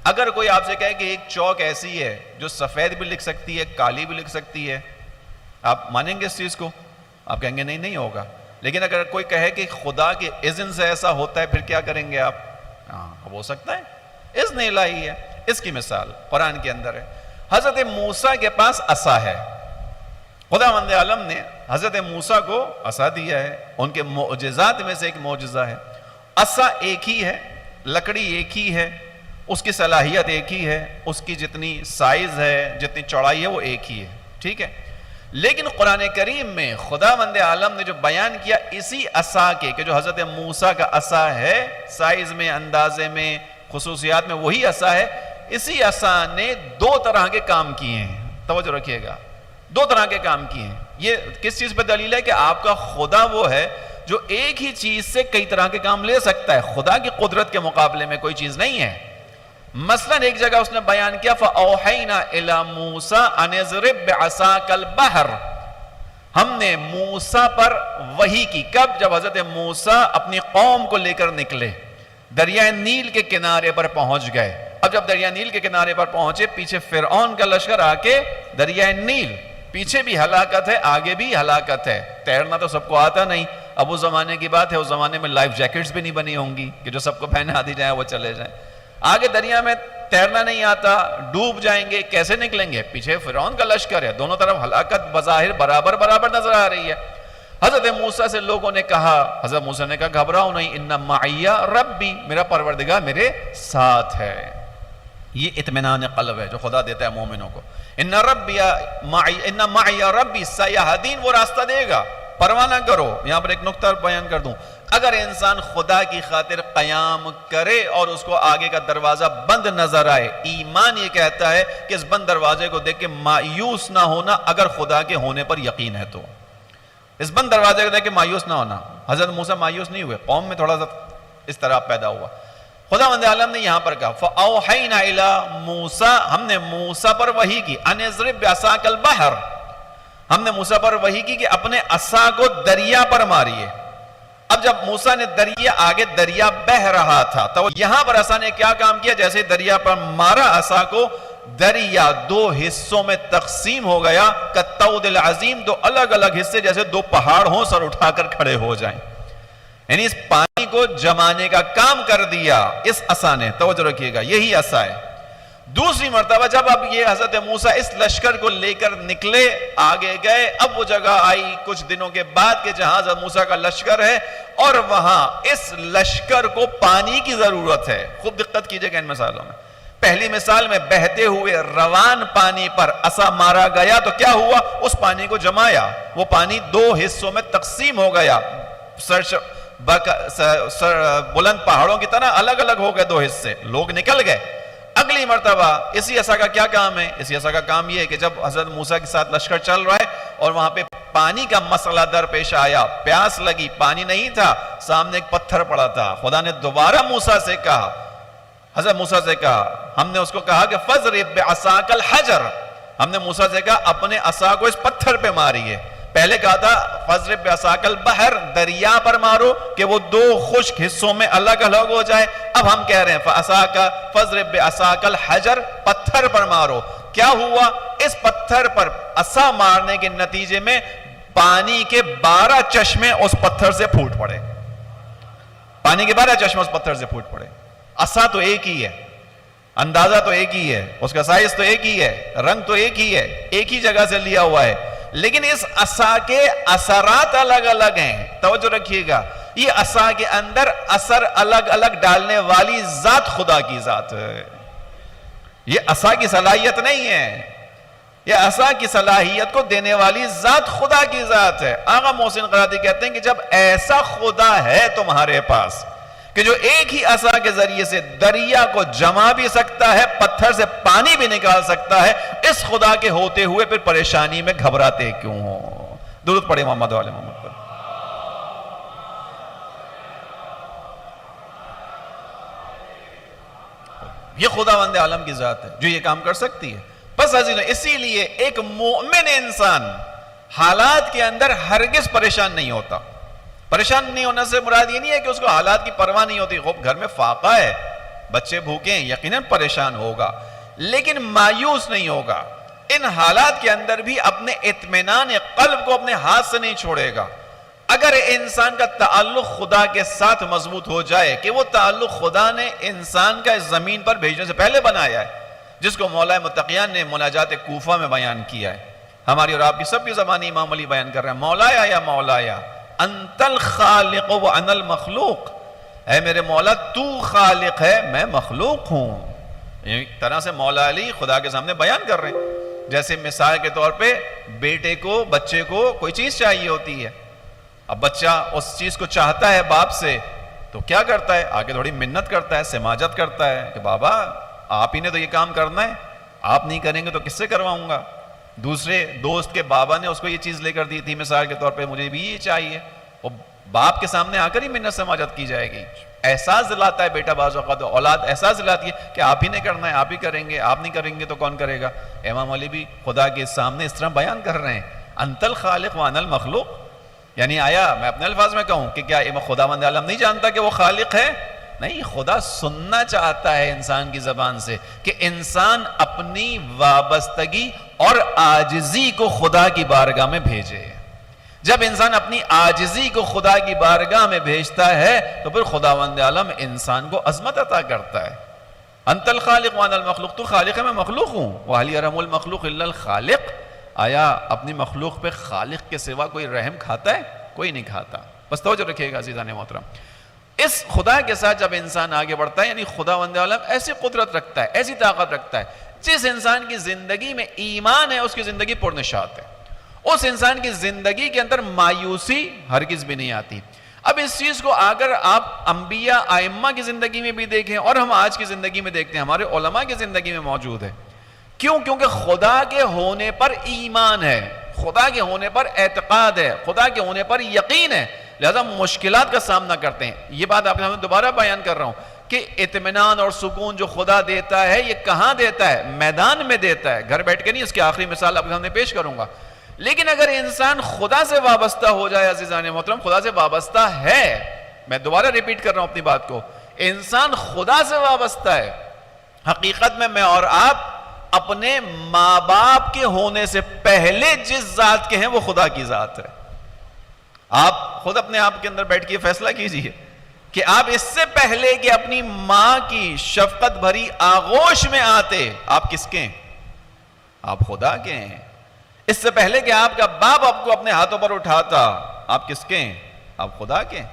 اگر کوئی آپ سے کہے کہ ایک چوک ایسی ہے جو سفید بھی لکھ سکتی ہے، کالی بھی لکھ سکتی ہے، آپ مانیں گے اس چیز کو؟ آپ کہیں گے نہیں ہوگا. لیکن اگر کوئی کہے کہ خدا کے اذن سے ایسا ہوتا ہے، پھر کیا کریں گے آپ؟ ہاں، ہو سکتا ہے، اذن الہی ہے. اس کی مثال قرآن کے اندر ہے. حضرت موسیٰ کے پاس عصا ہے. خداوند عالم نے حضرت موسیٰ کو عصا دیا ہے، ان کے معجزات میں سے ایک معجزہ ہے. عصا ایک ہی ہے، لکڑی ایک ہی ہے، اس کی صلاحیت ایک ہی ہے، اس کی جتنی سائز ہے، جتنی چوڑائی ہے، وہ ایک ہی ہے. ٹھیک ہے. لیکن قرآن کریم میں خداوند عالم نے جو بیان کیا اسی عصا کے کہ جو حضرت موسیٰ کا عصا ہے، سائز میں، اندازے میں، خصوصیات میں وہی عصا ہے. اسی عصا نے دو طرح کے کام کیے ہیں. توجہ رکھیے گا، دو طرح کے کام کیے ہیں. یہ کس چیز پہ دلیل ہے؟ کہ آپ کا خدا وہ ہے جو ایک ہی چیز سے کئی طرح کے کام لے سکتا ہے. خدا کی قدرت کے مقابلے میں کوئی چیز نہیں ہے. مثلا ایک جگہ اس نے بیان کیا فَأَوْحَيْنَا إِلَى مُوسَىٰ أَنِ اضْرِب بِعَصَاكَ الْبَحْرَ. ہم نے موسیٰ پر وحی کی. کب؟ جب حضرت موسیٰ اپنی قوم کو لے کر نکلے، دریائے نیل کے کنارے پر پہنچ گئے. اب جب دریائے نیل کے کنارے پر پہنچے، پیچھے فرعون کا لشکر آ کے دریائے نیل، پیچھے بھی ہلاکت ہے، آگے بھی ہلاکت ہے. تیرنا تو سب کو آتا نہیں. اب اس زمانے کی بات ہے، اس زمانے میں لائف جیکٹس بھی نہیں بنی ہوں گی کہ جو سب کو پہنا دی جائیں وہ چلے جائیں. آگے دریا میں تیرنا نہیں آتا، ڈوب جائیں گے، کیسے نکلیں گے؟ پیچھے فرعون کا لشکر ہے، دونوں طرف ہلاکت بظاہر برابر نظر آ رہی ہے. حضرت موسیٰ سے لوگوں نے کہا، حضرت موسیٰ نے کہا گھبراؤ نہیں، ان معی ربی، میرا پروردگار میرے ساتھ ہے. یہ اطمینان قلب ہے جو خدا دیتا ہے مومنوں کو. ان معی ربی سیہدین، وہ راستہ دے گا، پرواہ نہ کرو. یہاں پر ایک نقطہ بیان کر دوں، اگر انسان خدا کی خاطر قیام کرے اور اس کو آگے کا دروازہ بند نظر آئے، ایمان یہ کہتا ہے کہ اس بند دروازے کو دیکھ کے مایوس نہ ہونا، اگر خدا کے ہونے پر یقین ہے تو. اس بند دروازے کو دیکھ کے مایوس نہ ہونا. حضرت موسیٰ مایوس نہیں ہوئے, قوم میں تھوڑا سا اس طرح پیدا ہوا. خداوند عالم نے یہاں پر کہا فَأَوْحَيْنَا إِلَىٰ مُوسَىٰ, ہم نے موسیٰ پر وحی کی, أَنِ اضْرِب بِعَصَاكَ الْبَحْرَ, ہم نے موسیٰ پر وحی کی کہ اپنے عصا کو دریا پر ماریے. اب جب موسیٰ نے آگے دریا بہ رہا تھا تو یہاں پر عصا نے کیا کام کیا, جیسے دریا پر مارا عصا کو, دریا دو حصوں میں تقسیم ہو گیا, کالطود العظیم, دو الگ الگ حصے جیسے دو پہاڑ ہوں سر اٹھا کر کھڑے ہو جائیں. یعنی اس پانی کو جمانے کا کام کر دیا اس عصا نے. توجہ رکھیے گا, یہی عصا ہے. دوسری مرتبہ جب اب یہ حضرت موسیٰ اس لشکر کو لے کر نکلے, آگے گئے, اب وہ جگہ آئی کچھ دنوں کے بعد کہ جہاں حضرت موسیٰ کا لشکر ہے اور وہاں اس لشکر کو پانی کی ضرورت ہے. خوب دقت کیجئے گا ان مثالوں میں. پہلی مثال میں بہتے ہوئے روان پانی پر عصا مارا گیا تو کیا ہوا, اس پانی کو جمایا, وہ پانی دو حصوں میں تقسیم ہو گیا, بلند پہاڑوں کی طرح الگ الگ ہو گئے دو حصے, لوگ نکل گئے. اگلی مرتبہ اسی عصا کا کیا کام ہے, اسی عصا کا کام یہ ہے کہ جب حضرت موسیٰ کے ساتھ لشکر چل رہا ہے اور وہاں پہ پانی کا مسئلہ درپیش آیا, پیاس لگی, پانی نہیں تھا, سامنے ایک پتھر پڑا تھا, خدا نے دوبارہ موسیٰ سے کہا, حضرت موسیٰ سے کہا, ہم نے اس کو کہا کہ فَاضْرِب بِعَصَاكَ الْحَجَرَ, ہم نے موسیٰ سے کہا اپنے عصا کو اس پتھر پہ ماریے. پہلے کہا تھا فَاضْرِب بِعَصَاكَ الْبَحْرَ, دریا پر مارو کہ وہ دو خشک حصوں میں الگ الگ ہو جائے. اب ہم کہہ رہے ہیں فَاضْرِب بِعَصَاكَ الْحَجَرَ, پتھر پر مارو. کیا ہوا, اس پتھر پر عصا مارنے کے نتیجے میں پانی کے 12 چشمے اس پتھر سے پھوٹ پڑے. پانی کے 12 چشمے اس پتھر سے پھوٹ پڑے. عصا تو ایک ہی ہے, اندازہ تو ایک ہی ہے, اس کا سائز تو ایک ہی ہے, رنگ تو ایک ہی ہے, ایک ہی جگہ سے لیا ہوا ہے, لیکن اس عصا کے اثرات الگ الگ ہیں. توجہ رکھیے گا, یہ عصا کے اندر اثر الگ الگ ڈالنے والی ذات خدا کی ذات ہے. یہ عصا کی صلاحیت نہیں ہے, یہ عصا کی صلاحیت کو دینے والی ذات خدا کی ذات ہے. آقا محسن قرادی کہتے ہیں کہ جب ایسا خدا ہے تمہارے پاس کہ جو ایک ہی عصا کے ذریعے سے دریا کو جما بھی سکتا ہے, پتھر سے پانی بھی نکال سکتا ہے, اس خدا کے ہوتے ہوئے پھر پریشانی میں گھبراتے کیوں ہو. درود پڑھے محمد و آل محمد پر. یہ خداوند عالم کی ذات ہے جو یہ کام کر سکتی ہے. بس عزیزوں, اسی لیے ایک مومن انسان حالات کے اندر ہرگز پریشان نہیں ہوتا. پریشان نہیں ہونے سے مراد یہ نہیں ہے کہ اس کو حالات کی پرواہ نہیں ہوتی. خوب گھر میں فاقہ ہے, بچے بھوکے ہیں, یقیناً پریشان ہوگا, لیکن مایوس نہیں ہوگا. ان حالات کے اندر بھی اپنے اطمینان قلب کو اپنے ہاتھ سے نہیں چھوڑے گا. اگر انسان کا تعلق خدا کے ساتھ مضبوط ہو جائے کہ وہ تعلق خدا نے انسان کا اس زمین پر بھیجنے سے پہلے بنایا ہے, جس کو مولا متقیان نے مناجات کوفہ میں بیان کیا ہے. ہماری اور آپ کی سب کی زبانی امام علی بیان کر رہے ہیں, مولایا یا مولایا انت الخالق و انا المخلوق, اے میرے مولا تو خالق ہے, میں مخلوق ہوں. ایک طرح سے مولا علی خدا کے سامنے بیان کر رہے ہیں. جیسے مثال کے طور پہ بیٹے کو, بچے کو کوئی چیز چاہیے ہوتی ہے, اب بچہ اس چیز کو چاہتا ہے باپ سے تو کیا کرتا ہے, آگے تھوڑی منت کرتا ہے, سماجت کرتا ہے کہ بابا آپ ہی نے تو یہ کام کرنا ہے, آپ نہیں کریں گے تو کس سے کرواؤں گا. دوسرے دوست کے بابا نے اس کو یہ چیز لے کر دی تھی مثال کے طور پہ, مجھے بھی یہ چاہیے, وہ باپ کے سامنے آ کر ہی منت سماجت کی جائے گی. احساس دلاتا ہے بیٹا, بعض اوقات اولاد احساس دلاتی ہے کہ آپ ہی نے کرنا ہے, آپ ہی کریں گے, آپ نہیں کریں گے تو کون کرے گا. امام علی بھی خدا کے سامنے اس طرح بیان کر رہے ہیں, انت الخالق وانا المخلوق. یعنی آیا میں اپنے الفاظ میں کہوں کہ کیا خداوند عالم نہیں جانتا کہ وہ خالق ہے؟ نہیں, خدا سننا چاہتا ہے انسان کی زبان سے کہ انسان اپنی وابستگی اور عاجزی کو خدا کی بارگاہ میں بھیجے. جب انسان اپنی عاجزی کو خدا کی بارگاہ میں بھیجتا ہے تو پھر خداوند عالم انسان کو عظمت عطا کرتا ہے. انت الخالق وانا المخلوق, تو خالق ہے میں مخلوق ہوں. وَهَلْ يَرْحَمُ الْمَخْلُوقُ إِلَّا الْخَالِقُ, آیا اپنی مخلوق پہ خالق کے سوا کوئی رحم کھاتا ہے؟ کوئی نہیں کھاتا. بس توجہ رکھیے گا عزیزان محترم, اس خدا کے ساتھ جب انسان آگے بڑھتا ہے, یعنی خداوند عالم ایسی قدرت رکھتا ہے, ایسی طاقت رکھتا ہے, جس انسان کی زندگی میں ایمان ہے اس کی زندگی پرنشاط ہے, اس انسان کی زندگی کے اندر مایوسی ہرگز بھی نہیں آتی. اب اس چیز کو اگر آپ انبیاء ائمہ کی زندگی میں بھی دیکھیں اور ہم آج کی زندگی میں دیکھتے ہیں, ہمارے علماء کی زندگی میں موجود ہے. کیوں؟ کیونکہ خدا کے ہونے پر ایمان ہے, خدا کے ہونے پر اعتقاد ہے، خدا کے ہونے پر یقین ہے، لہذا مشکلات کا سامنا کرتے ہیں۔ یہ بات آپ کے سامنے دوبارہ بیان کر رہا ہوں کہ اطمینان اور سکون جو خدا دیتا ہے یہ کہاں دیتا ہے؟ میدان میں دیتا ہے، گھر بیٹھ کے نہیں۔ اس کی آخری مثال آپ کے سامنے پیش کروں گا۔ لیکن اگر انسان خدا سے وابستہ ہو جائے، عزیزان محترم خدا سے وابستہ ہے، میں دوبارہ ریپیٹ کر رہا ہوں اپنی بات کو، انسان خدا سے وابستہ ہے۔ حقیقت میں اور آپ اپنے ماں باپ کے ہونے سے پہلے جس ذات کے ہیں وہ خدا کی ذات ہے۔ آپ خود اپنے آپ کے اندر بیٹھ کے فیصلہ کیجئے کہ آپ اس سے پہلے کہ اپنی ماں کی شفقت بھری آغوش میں آتے، آپ کس کے ہیں؟ آپ خدا کے ہیں۔ اس سے پہلے کہ آپ کا باپ آپ کو اپنے ہاتھوں پر اٹھاتا، آپ کس کے ہیں؟ آپ خدا کے ہیں۔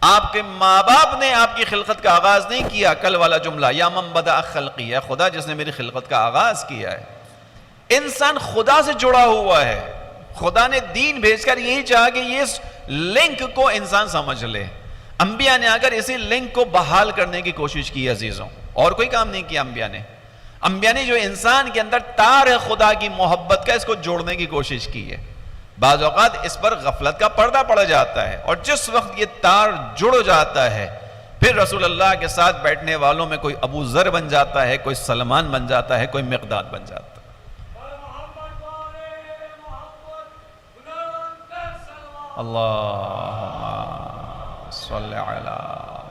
آپ کے ماں باپ نے آپ کی خلقت کا آغاز نہیں کیا، کل والا جملہ یا من بدأ خلقی، ہے خدا جس نے میری خلقت کا آغاز کیا ہے۔ انسان خدا سے جڑا ہوا ہے، خدا نے دین بھیج کر یہی چاہا کہ یہ لنک کو انسان سمجھ لے۔ انبیاء نے اگر اسی لنک کو بحال کرنے کی کوشش کی عزیزوں، اور کوئی کام نہیں کیا انبیاء نے جو انسان کے اندر تار ہے خدا کی محبت کا، اس کو جوڑنے کی کوشش کی ہے۔ بعض اوقات اس پر غفلت کا پردہ پڑ جاتا ہے، اور جس وقت یہ تار جڑ جاتا ہے پھر رسول اللہ کے ساتھ بیٹھنے والوں میں کوئی ابو ذر بن جاتا ہے، کوئی سلمان بن جاتا ہے، کوئی مقداد بن جاتا ہے۔ اللہم صلی علی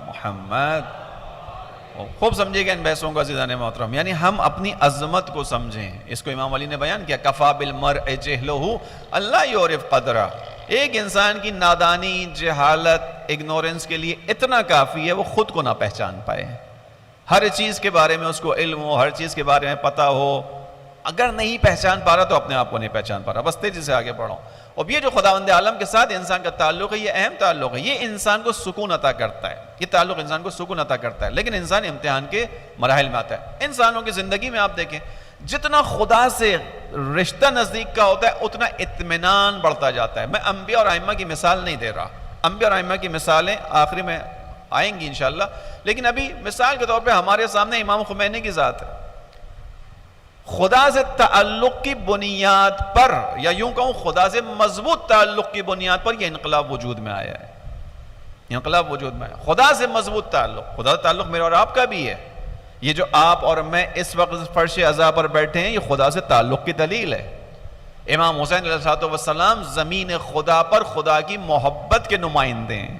محمد۔ خوب سمجھے گا ان بحثوں کو عزیزان محترم، یعنی ہم اپنی عظمت کو سمجھیں۔ اس کو امام علی نے بیان کیا، کفا بالمرء جہلہ اللہ یعرف قدرہ۔ ایک انسان کی نادانی، جہالت، اگنورنس کے لیے اتنا کافی ہے وہ خود کو نہ پہچان پائے۔ ہر چیز کے بارے میں اس کو علم ہو، ہر چیز کے بارے میں پتہ ہو، اگر نہیں پہچان پا رہا تو اپنے آپ کو نہیں پہچان پا رہا۔ بس تیزی سے آگے بڑھو۔ اور یہ جو خداوند عالم کے ساتھ انسان کا تعلق ہے، یہ اہم تعلق ہے، یہ انسان کو سکون عطا کرتا ہے، یہ تعلق انسان کو سکون عطا کرتا ہے۔ لیکن انسان امتحان کے مراحل میں آتا ہے۔ انسانوں کی زندگی میں آپ دیکھیں، جتنا خدا سے رشتہ نزدیک کا ہوتا ہے اتنا اطمینان بڑھتا جاتا ہے۔ میں انبیاء اور ائمہ کی مثال نہیں دے رہا، انبیاء اور ائمہ کی مثالیں آخری میں آئیں گی انشاءاللہ، لیکن ابھی مثال کے طور پہ ہمارے سامنے امام خمینی کی ذات ہے۔ خدا سے تعلق کی بنیاد پر، یا یوں کہوں خدا سے مضبوط تعلق کی بنیاد پر یہ انقلاب وجود میں آیا ہے، انقلاب وجود میں آیا۔ خدا سے مضبوط تعلق، خدا سے تعلق میرا اور آپ کا بھی ہے۔ یہ جو آپ اور میں اس وقت فرش عزا پر بیٹھے ہیں، یہ خدا سے تعلق کی دلیل ہے۔ امام حسین علیہ السلام زمین خدا پر خدا کی محبت کے نمائندے ہیں۔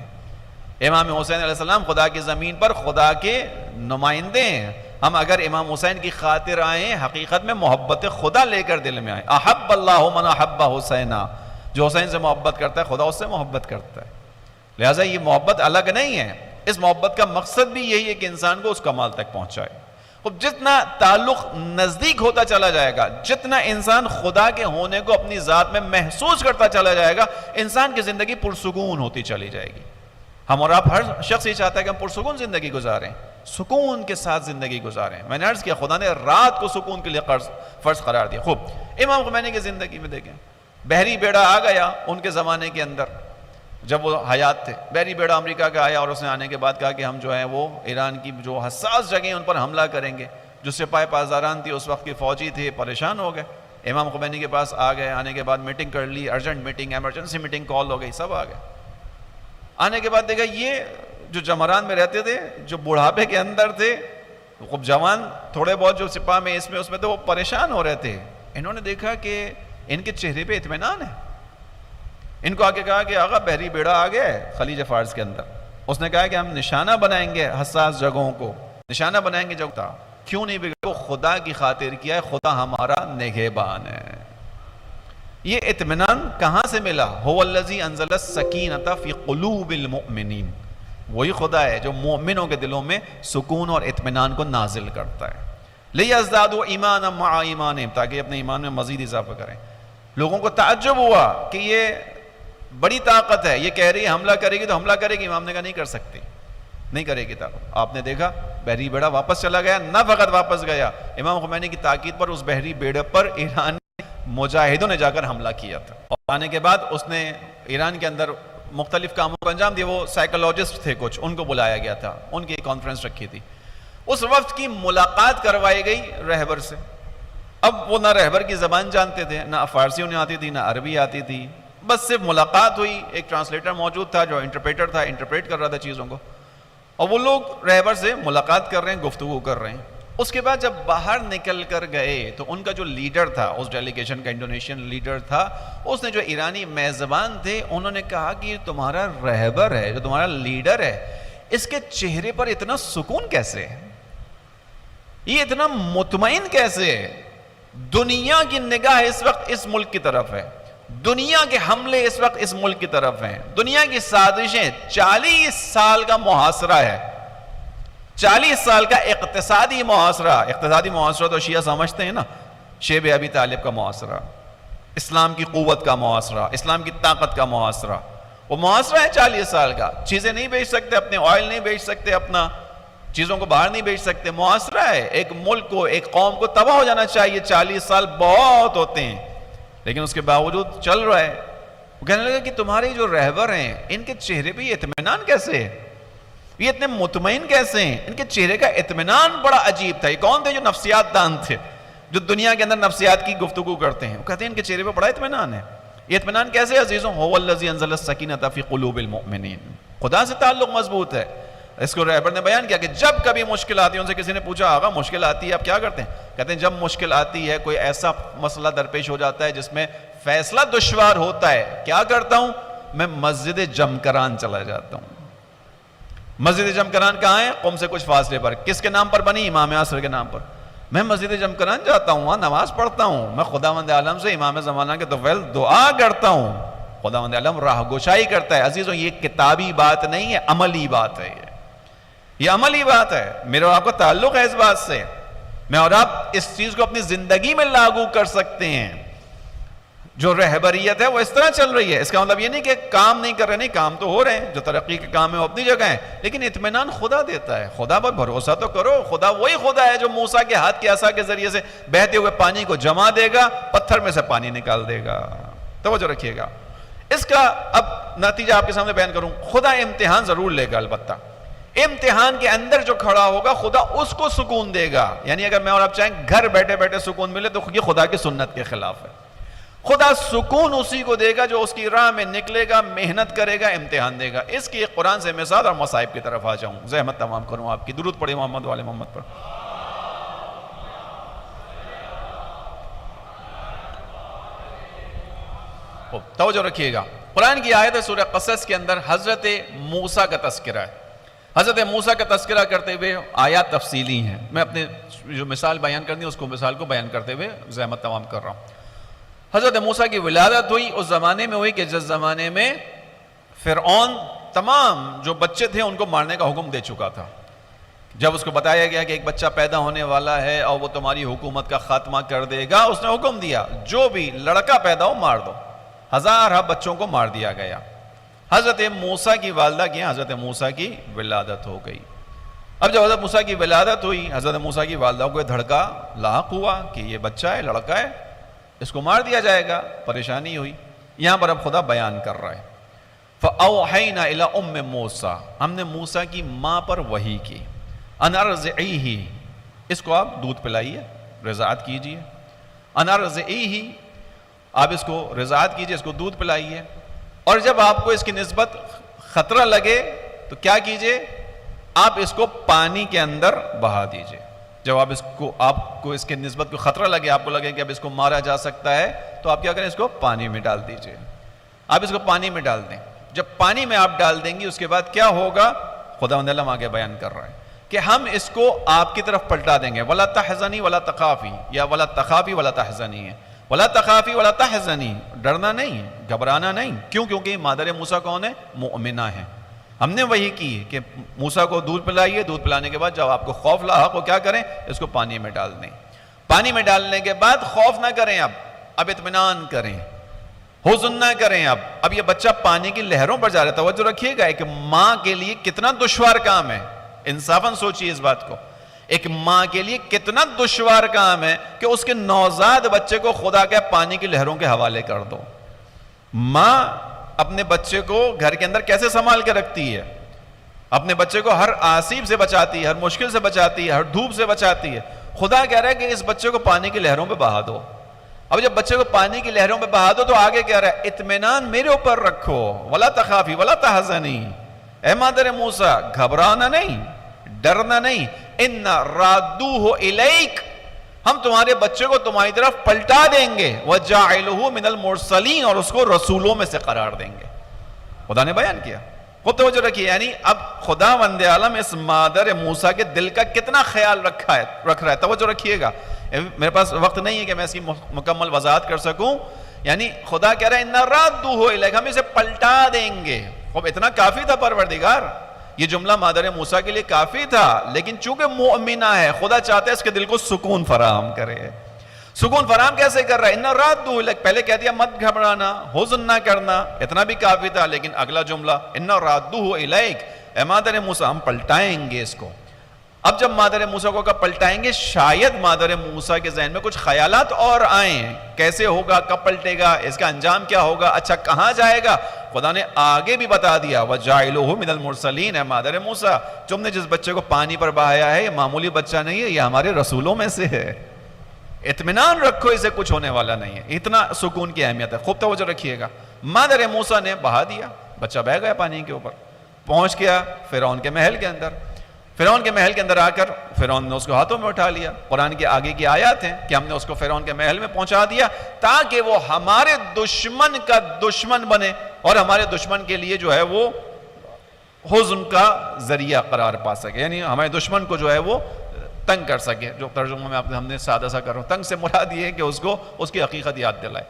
امام حسین علیہ السلام خدا کی زمین پر خدا کے نمائندے ہیں۔ ہم اگر امام حسین کی خاطر آئیں، حقیقت میں محبت خدا لے کر دل میں آئیں۔ احب اللہ من احب حسینہ، جو حسین سے محبت کرتا ہے خدا اس سے محبت کرتا ہے۔ لہٰذا یہ محبت الگ نہیں ہے، اس محبت کا مقصد بھی یہی ہے کہ انسان کو اس کمال تک پہنچائے۔ اب جتنا تعلق نزدیک ہوتا چلا جائے گا، جتنا انسان خدا کے ہونے کو اپنی ذات میں محسوس کرتا چلا جائے گا، انسان کی زندگی پرسکون ہوتی چلی جائے گی۔ ہم اور آپ ہر شخص یہ چاہتا ہے کہ ہم پرسکون زندگی گزاریں، سکون کے ساتھ زندگی گزاریں۔ میں نے عرض کیا خدا نے رات کو سکون کے لیے فرض قرار دیا۔ خوب، امام خمینی کی زندگی میں دیکھیں، بحری بیڑا آ گیا ان کے زمانے کے اندر جب وہ حیات تھے۔ بحری بیڑا امریکہ کا آیا اور اس نے آنے کے بعد کہا کہ ہم جو ہیں وہ ایران کی جو حساس جگہیں ان پر حملہ کریں گے۔ جو سپاہی پاسداران تھی اس وقت کے فوجی تھے، پریشان ہو گئے، امام خمینی کے پاس آ گئے۔ آنے کے بعد میٹنگ کر لی، urgent meeting, emergency meeting call ہو گئی، سب آ گئے۔ آنے کے بعد دیکھا یہ جو جمران میں رہتے تھے، جو بڑھاپے کے اندر تھے، خوب جوان تھوڑے بہت جو سپاہ میں اس میں تو وہ پریشان ہو رہے تھے۔ انہوں نے دیکھا کہ ان کے چہرے پہ اطمینان ہے۔ ان کو آگے کہا کہ آقا بحری بیڑا آ گیا ہے خلیج فارس کے اندر۔ اس نے کہا کہ ہم نشانہ بنائیں گے حساس جگہوں کو، نشانہ بنائیں گے جگہ۔ کیوں نہیں بگڑا؟ وہ خدا کی خاطر کیا ہے، خدا ہمارا نگہبان ہے۔ یہ اطمینان کہاں سے ملا؟ هو الذی انزل السکینۃ فی قلوب المؤمنین، وہی خدا ہے جو مومنوں کے دلوں میں سکون اور اطمینان کو نازل کرتا ہے۔ لیزدادوا ایمانا مع ایمانہم، تاکہ اپنے ایمان میں مزید اضافہ کریں۔ لوگوں کو تعجب ہوا کہ یہ بڑی طاقت ہے، یہ کہہ رہی ہے حملہ کرے گی تو حملہ کرے گی۔ امام نے کہا نہیں کر سکتی، نہیں کرے گی طاقت۔ آپ نے دیکھا بحری بیڑا واپس چلا گیا، نہ فقط واپس گیا، امام خمینی کی تاکید پر اس بحری بیڑے پر ایران مجاہدوں نے جا کر حملہ کیا تھا۔ اور آنے کے بعد اس نے ایران کے اندر مختلف کاموں کو انجام دیا۔ وہ سائیکولوجسٹ تھے کچھ، ان کو بلایا گیا تھا، ان کی کانفرنس رکھی تھی۔ اس وقت کی ملاقات کروائی گئی رہبر سے۔ اب وہ نہ رہبر کی زبان جانتے تھے، نہ فارسی انہیں آتی تھی، نہ عربی آتی تھی، بس صرف ملاقات ہوئی، ایک ٹرانسلیٹر موجود تھا جو انٹرپریٹر تھا، انٹرپریٹ کر رہا تھا چیزوں کو، اور وہ لوگ رہبر سے ملاقات کر رہے ہیں، گفتگو کر رہے ہیں۔ اس کے بعد جب باہر نکل کر گئے تو ان کا جو لیڈر تھا، اس ڈیلیگیشن کا انڈونیشین لیڈر تھا، اس نے جو ایرانی میزبان تھے انہوں نے کہا کہ تمہارا رہبر ہے، جو تمہارا لیڈر ہے، اس کے چہرے پر اتنا سکون کیسے ہے، یہ اتنا مطمئن کیسے ہے؟ دنیا کی نگاہ اس وقت اس ملک کی طرف ہے، دنیا کے حملے اس وقت اس ملک کی طرف ہیں، دنیا کی سازشیں، 40 سال کا محاصرہ ہے، 40 سال کا اقتصادی محاصرہ تو شیعہ سمجھتے ہیں نا، شیب ابی طالب کا محاصرہ، اسلام کی قوت کا محاصرہ، اسلام کی طاقت کا محاصرہ، وہ محاصرہ ہے 40 سال کا، چیزیں نہیں بیچ سکتے، اپنے آئل نہیں بیچ سکتے، اپنا چیزوں کو باہر نہیں بیچ سکتے، محاصرہ ہے، ایک ملک کو، ایک قوم کو تباہ ہو جانا چاہیے، 40 سال بہت ہوتے ہیں، لیکن اس کے باوجود چل رہا ہے۔ وہ کہنے لگا کہ تمہارے جو رہبر ہیں ان کے چہرے پہ یہ اطمینان کیسے ہے، یہ اتنے مطمئن کیسے ہیں، ان کے چہرے کا اطمینان بڑا عجیب تھا۔ یہ کون تھے؟ جو نفسیات دان تھے، جو دنیا کے اندر نفسیات کی گفتگو کرتے ہیں، وہ کہتے ہیں ان کے چہرے پہ بڑا اطمینان ہے۔ یہ اطمینان کیسے عزیزوں؟ هو الذی انزل السکینۃ فی قلوب المؤمنین، خدا سے تعلق مضبوط ہے۔ اس کو رہبر نے بیان کیا کہ جب کبھی مشکل آتی ہے، ان سے کسی نے پوچھا آقا مشکل آتی ہے آپ کیا کرتے ہیں؟ کہتے ہیں جب مشکل آتی ہے، کوئی ایسا مسئلہ درپیش ہو جاتا ہے جس میں فیصلہ دشوار ہوتا ہے، کیا کرتا ہوں؟ میں مسجد جمکران چلا جاتا ہوں۔ مسجد جمکران کہاں ہے؟ قم سے کچھ فاصلے پر۔ کس کے نام پر بنی؟ امام عصر کے نام پر۔ میں مسجد جمکران جاتا ہوں، وہاں نماز پڑھتا ہوں، میں خداوند عالم سے امام زمانہ کے طفیل دعا کرتا ہوں، خداوند عالم راہ گشائی کرتا ہے۔ عزیزوں یہ کتابی بات نہیں ہے، عملی بات ہے، یہ عملی بات ہے۔ میرا اور آپ کا تعلق ہے اس بات سے، میں اور آپ اس چیز کو اپنی زندگی میں لاگو کر سکتے ہیں۔ جو رہبریت ہے وہ اس طرح چل رہی ہے، اس کا مطلب یہ نہیں کہ کام نہیں کر رہے، نہیں، کام تو ہو رہے ہیں، جو ترقی کے کام ہے وہ اپنی جگہ ہیں، لیکن اطمینان خدا دیتا ہے۔ خدا پر بھروسہ تو کرو، خدا وہی خدا ہے جو موسیٰ کے ہاتھ کے عصا کے ذریعے سے بہتے ہوئے پانی کو جما دے گا، پتھر میں سے پانی نکال دے گا۔ توجہ رکھیے گا، اس کا اب نتیجہ آپ کے سامنے بیان کروں۔ خدا امتحان ضرور لے گا، البتہ امتحان کے اندر جو کھڑا ہوگا خدا اس کو سکون دے گا۔ یعنی اگر میں اور آپ چاہیں گھر بیٹھے بیٹھے سکون ملے تو یہ خدا کی سنت کے خلاف ہے۔ خدا سکون اسی کو دے گا جو اس کی راہ میں نکلے گا، محنت کرے گا، امتحان دے گا۔ اس کی ایک قرآن سے مثال اور مصائب کی طرف آ جاؤں، زحمت تمام کروں آپ کی۔ درود پڑھیں محمد والے محمد پر۔ توجہ رکھیے گا، قرآن کی آیت ہے سورہ قصص کے اندر حضرت موسیٰ کا تذکرہ ہے۔ حضرت موسیٰ کا تذکرہ کرتے ہوئے آیات تفصیلی ہیں، میں اپنے جو مثال بیان کرنی ہے اس کو مثال کو بیان کرتے ہوئے زحمت تمام کر رہا ہوں۔ حضرت موسیٰ کی ولادت ہوئی اس زمانے میں ہوئی کہ جس زمانے میں فرعون تمام جو بچے تھے ان کو مارنے کا حکم دے چکا تھا۔ جب اس کو بتایا گیا کہ ایک بچہ پیدا ہونے والا ہے اور وہ تمہاری حکومت کا خاتمہ کر دے گا، اس نے حکم دیا جو بھی لڑکا پیدا ہو مار دو۔ ہزارہ بچوں کو مار دیا گیا۔ حضرت موسیٰ کی والدہ کی حضرت موسیٰ کی ولادت ہو گئی۔ اب جب حضرت موسیٰ کی ولادت ہوئی، حضرت موسیٰ کی والدہ کو دھڑکا لاحق ہوا کہ یہ بچہ ہے، لڑکا ہے، اس کو مار دیا جائے گا۔ پریشانی ہوئی۔ یہاں پر اب خدا بیان کر رہا ہے فَأَوْحَيْنَا إِلَىٰ أُمِّ مُوسَىٰ، ہم نے موسیٰ کی ماں پر وحی کی، أَنْ أَرْضِعِيهِ، اس کو آپ دودھ پلائیے، رضاعت کیجئے، أَنْ أَرْضِعِيهِ، آپ اس کو رضاعت کیجئے، اس کو دودھ پلائیے، اور جب آپ کو اس کی نسبت خطرہ لگے تو کیا کیجئے، آپ اس کو پانی کے اندر بہا دیجئے۔ جب آپ کو اس کے نسبت کو خطرہ لگے، آپ کو لگے کہ اب اس کو مارا جا سکتا ہے، تو آپ کیا کریں، اس کو پانی میں ڈال دیجئے۔ آپ اس کو پانی میں ڈال دیں۔ جب پانی میں آپ ڈال دیں گی اس کے بعد کیا ہوگا، خداوند عالم آگے بیان کر رہا ہے کہ ہم اس کو آپ کی طرف پلٹا دیں گے۔ وَلَا تَحْزَنِي وَلَا تَخَافِي، یا وَلَا تَخَافِي وَلَا تَحْزَنِي ہے، وَلَا تَخَافِي وَلَا تَحْزَنِي، ڈرنا نہیں، گھبرانا نہیں۔ کیوں؟ کیونکہ مادر موسیٰ کون ہے؟ مؤمنہ ہے۔ ہم نے وہی کی کہ موسیٰ کو دودھ پلائیے، دودھ پلانے کے بعد جب آپ کو خوف لاحق ہو کیا کریں، اس کو پانی میں ڈال دیں۔ پانی میں ڈالنے کے بعد خوف نہ کریں، اب اطمینان کریں، حزن نہ کریں۔ اب یہ بچہ پانی کی لہروں پر جا رہا ہے۔ توجہ رکھیے گا، ایک ماں کے لیے کتنا دشوار کام ہے، انصافاً سوچیے اس بات کو۔ ایک ماں کے لیے کتنا دشوار کام ہے کہ اس کے نوزاد بچے کو خدا کے پانی کی لہروں کے حوالے کر دو۔ ماں اپنے بچے کو گھر کے اندر کیسے سنبھال کے رکھتی ہے، اپنے بچے کو ہر آسیب سے بچاتی ہے، ہر مشکل سے بچاتی ہے، ہر دھوپ سے بچاتی ہے۔ خدا کہہ رہا ہے کہ اس بچے کو پانی کی لہروں پہ بہا دو. اب جب بچے کو پانی کی لہروں پہ بہا دو تو آگے کہہ رہا ہے اطمینان میرے اوپر رکھو, ولا تخافی ولا تحزنی, اے مادر موسیٰ گھبرانا نہیں, ڈرنا نہیں, ان رادوہ الیک, ہم تمہارے بچے کو تمہاری طرف پلٹا دیں گے, وجاعلہ من المرسلین, اور اس کو رسولوں میں سے قرار دیں گے. خدا نے بیان کیا. خوب توجہ رکھیے, یعنی اب خدا وند عالم اس مادر موسیٰ کے دل کا کتنا خیال رکھ رہا ہے. توجہ رکھیے گا, میرے پاس وقت نہیں ہے کہ میں اس کی مکمل وضاحت کر سکوں. یعنی خدا کہہ رہا ہے اِنَّا رَادُّهُ إِلَيْكَ, ہم اسے پلٹا دیں گے. خوب اتنا کافی تھا پروردگار, یہ جملہ مادر موسیٰ کے لیے کافی تھا, لیکن چونکہ مؤمنہ ہے خدا چاہتا ہے اس کے دل کو سکون فراہم کرے. سکون فراہم کیسے کر رہا ہے؟ اِنَّا رَادُّهُ إِلَيْكَ, پہلے کہہ دیا مت گھبرانا, حزن نہ کرنا, اتنا بھی کافی تھا, لیکن اگلا جملہ اِنَّا رَادُّهُ إِلَيْكَ, اے مادر موسیٰ ہم پلٹائیں گے اس کو. اب جب مادر موسیٰ کو پلٹائیں گے, شاید مادر موسیٰ کے ذہن میں کچھ خیالات اور آئیں, کیسے ہوگا, کب پلٹے گا, اس کا انجام کیا ہوگا, اچھا کہاں جائے گا. خدا نے آگے بھی بتا دیا وَجَعِلُهُ مِنَ الْمُرْسَلِينَ, اے مادر موسیٰ تم نے جس بچے کو پانی پر بہایا ہے یہ معمولی بچہ نہیں ہے, یہ ہمارے رسولوں میں سے ہے. اطمینان رکھو, اسے کچھ ہونے والا نہیں ہے. اتنا سکون کی اہمیت ہے. خوب توجہ رکھیے گا. مادر موسیٰ نے بہا دیا, بچہ بہہ گیا پانی کے اوپر, پہنچ گیا فرعون کے محل کے اندر. فرعون کے محل کے اندر آ کر فرعون نے اس کو ہاتھوں میں اٹھا لیا. قرآن کے آگے کی آیات ہیں کہ ہم نے اس کو فرعون کے محل میں پہنچا دیا تاکہ وہ ہمارے دشمن کا دشمن بنے اور ہمارے دشمن کے لیے جو ہے وہ حزن کا ذریعہ قرار پا سکے, یعنی ہمارے دشمن کو جو ہے وہ تنگ کر سکے. جو ترجمہ میں ہم نے سادہ سا کر رہا ہوں, تنگ سے مراد یہ ہے کہ اس کو اس کی حقیقت یاد دلائے.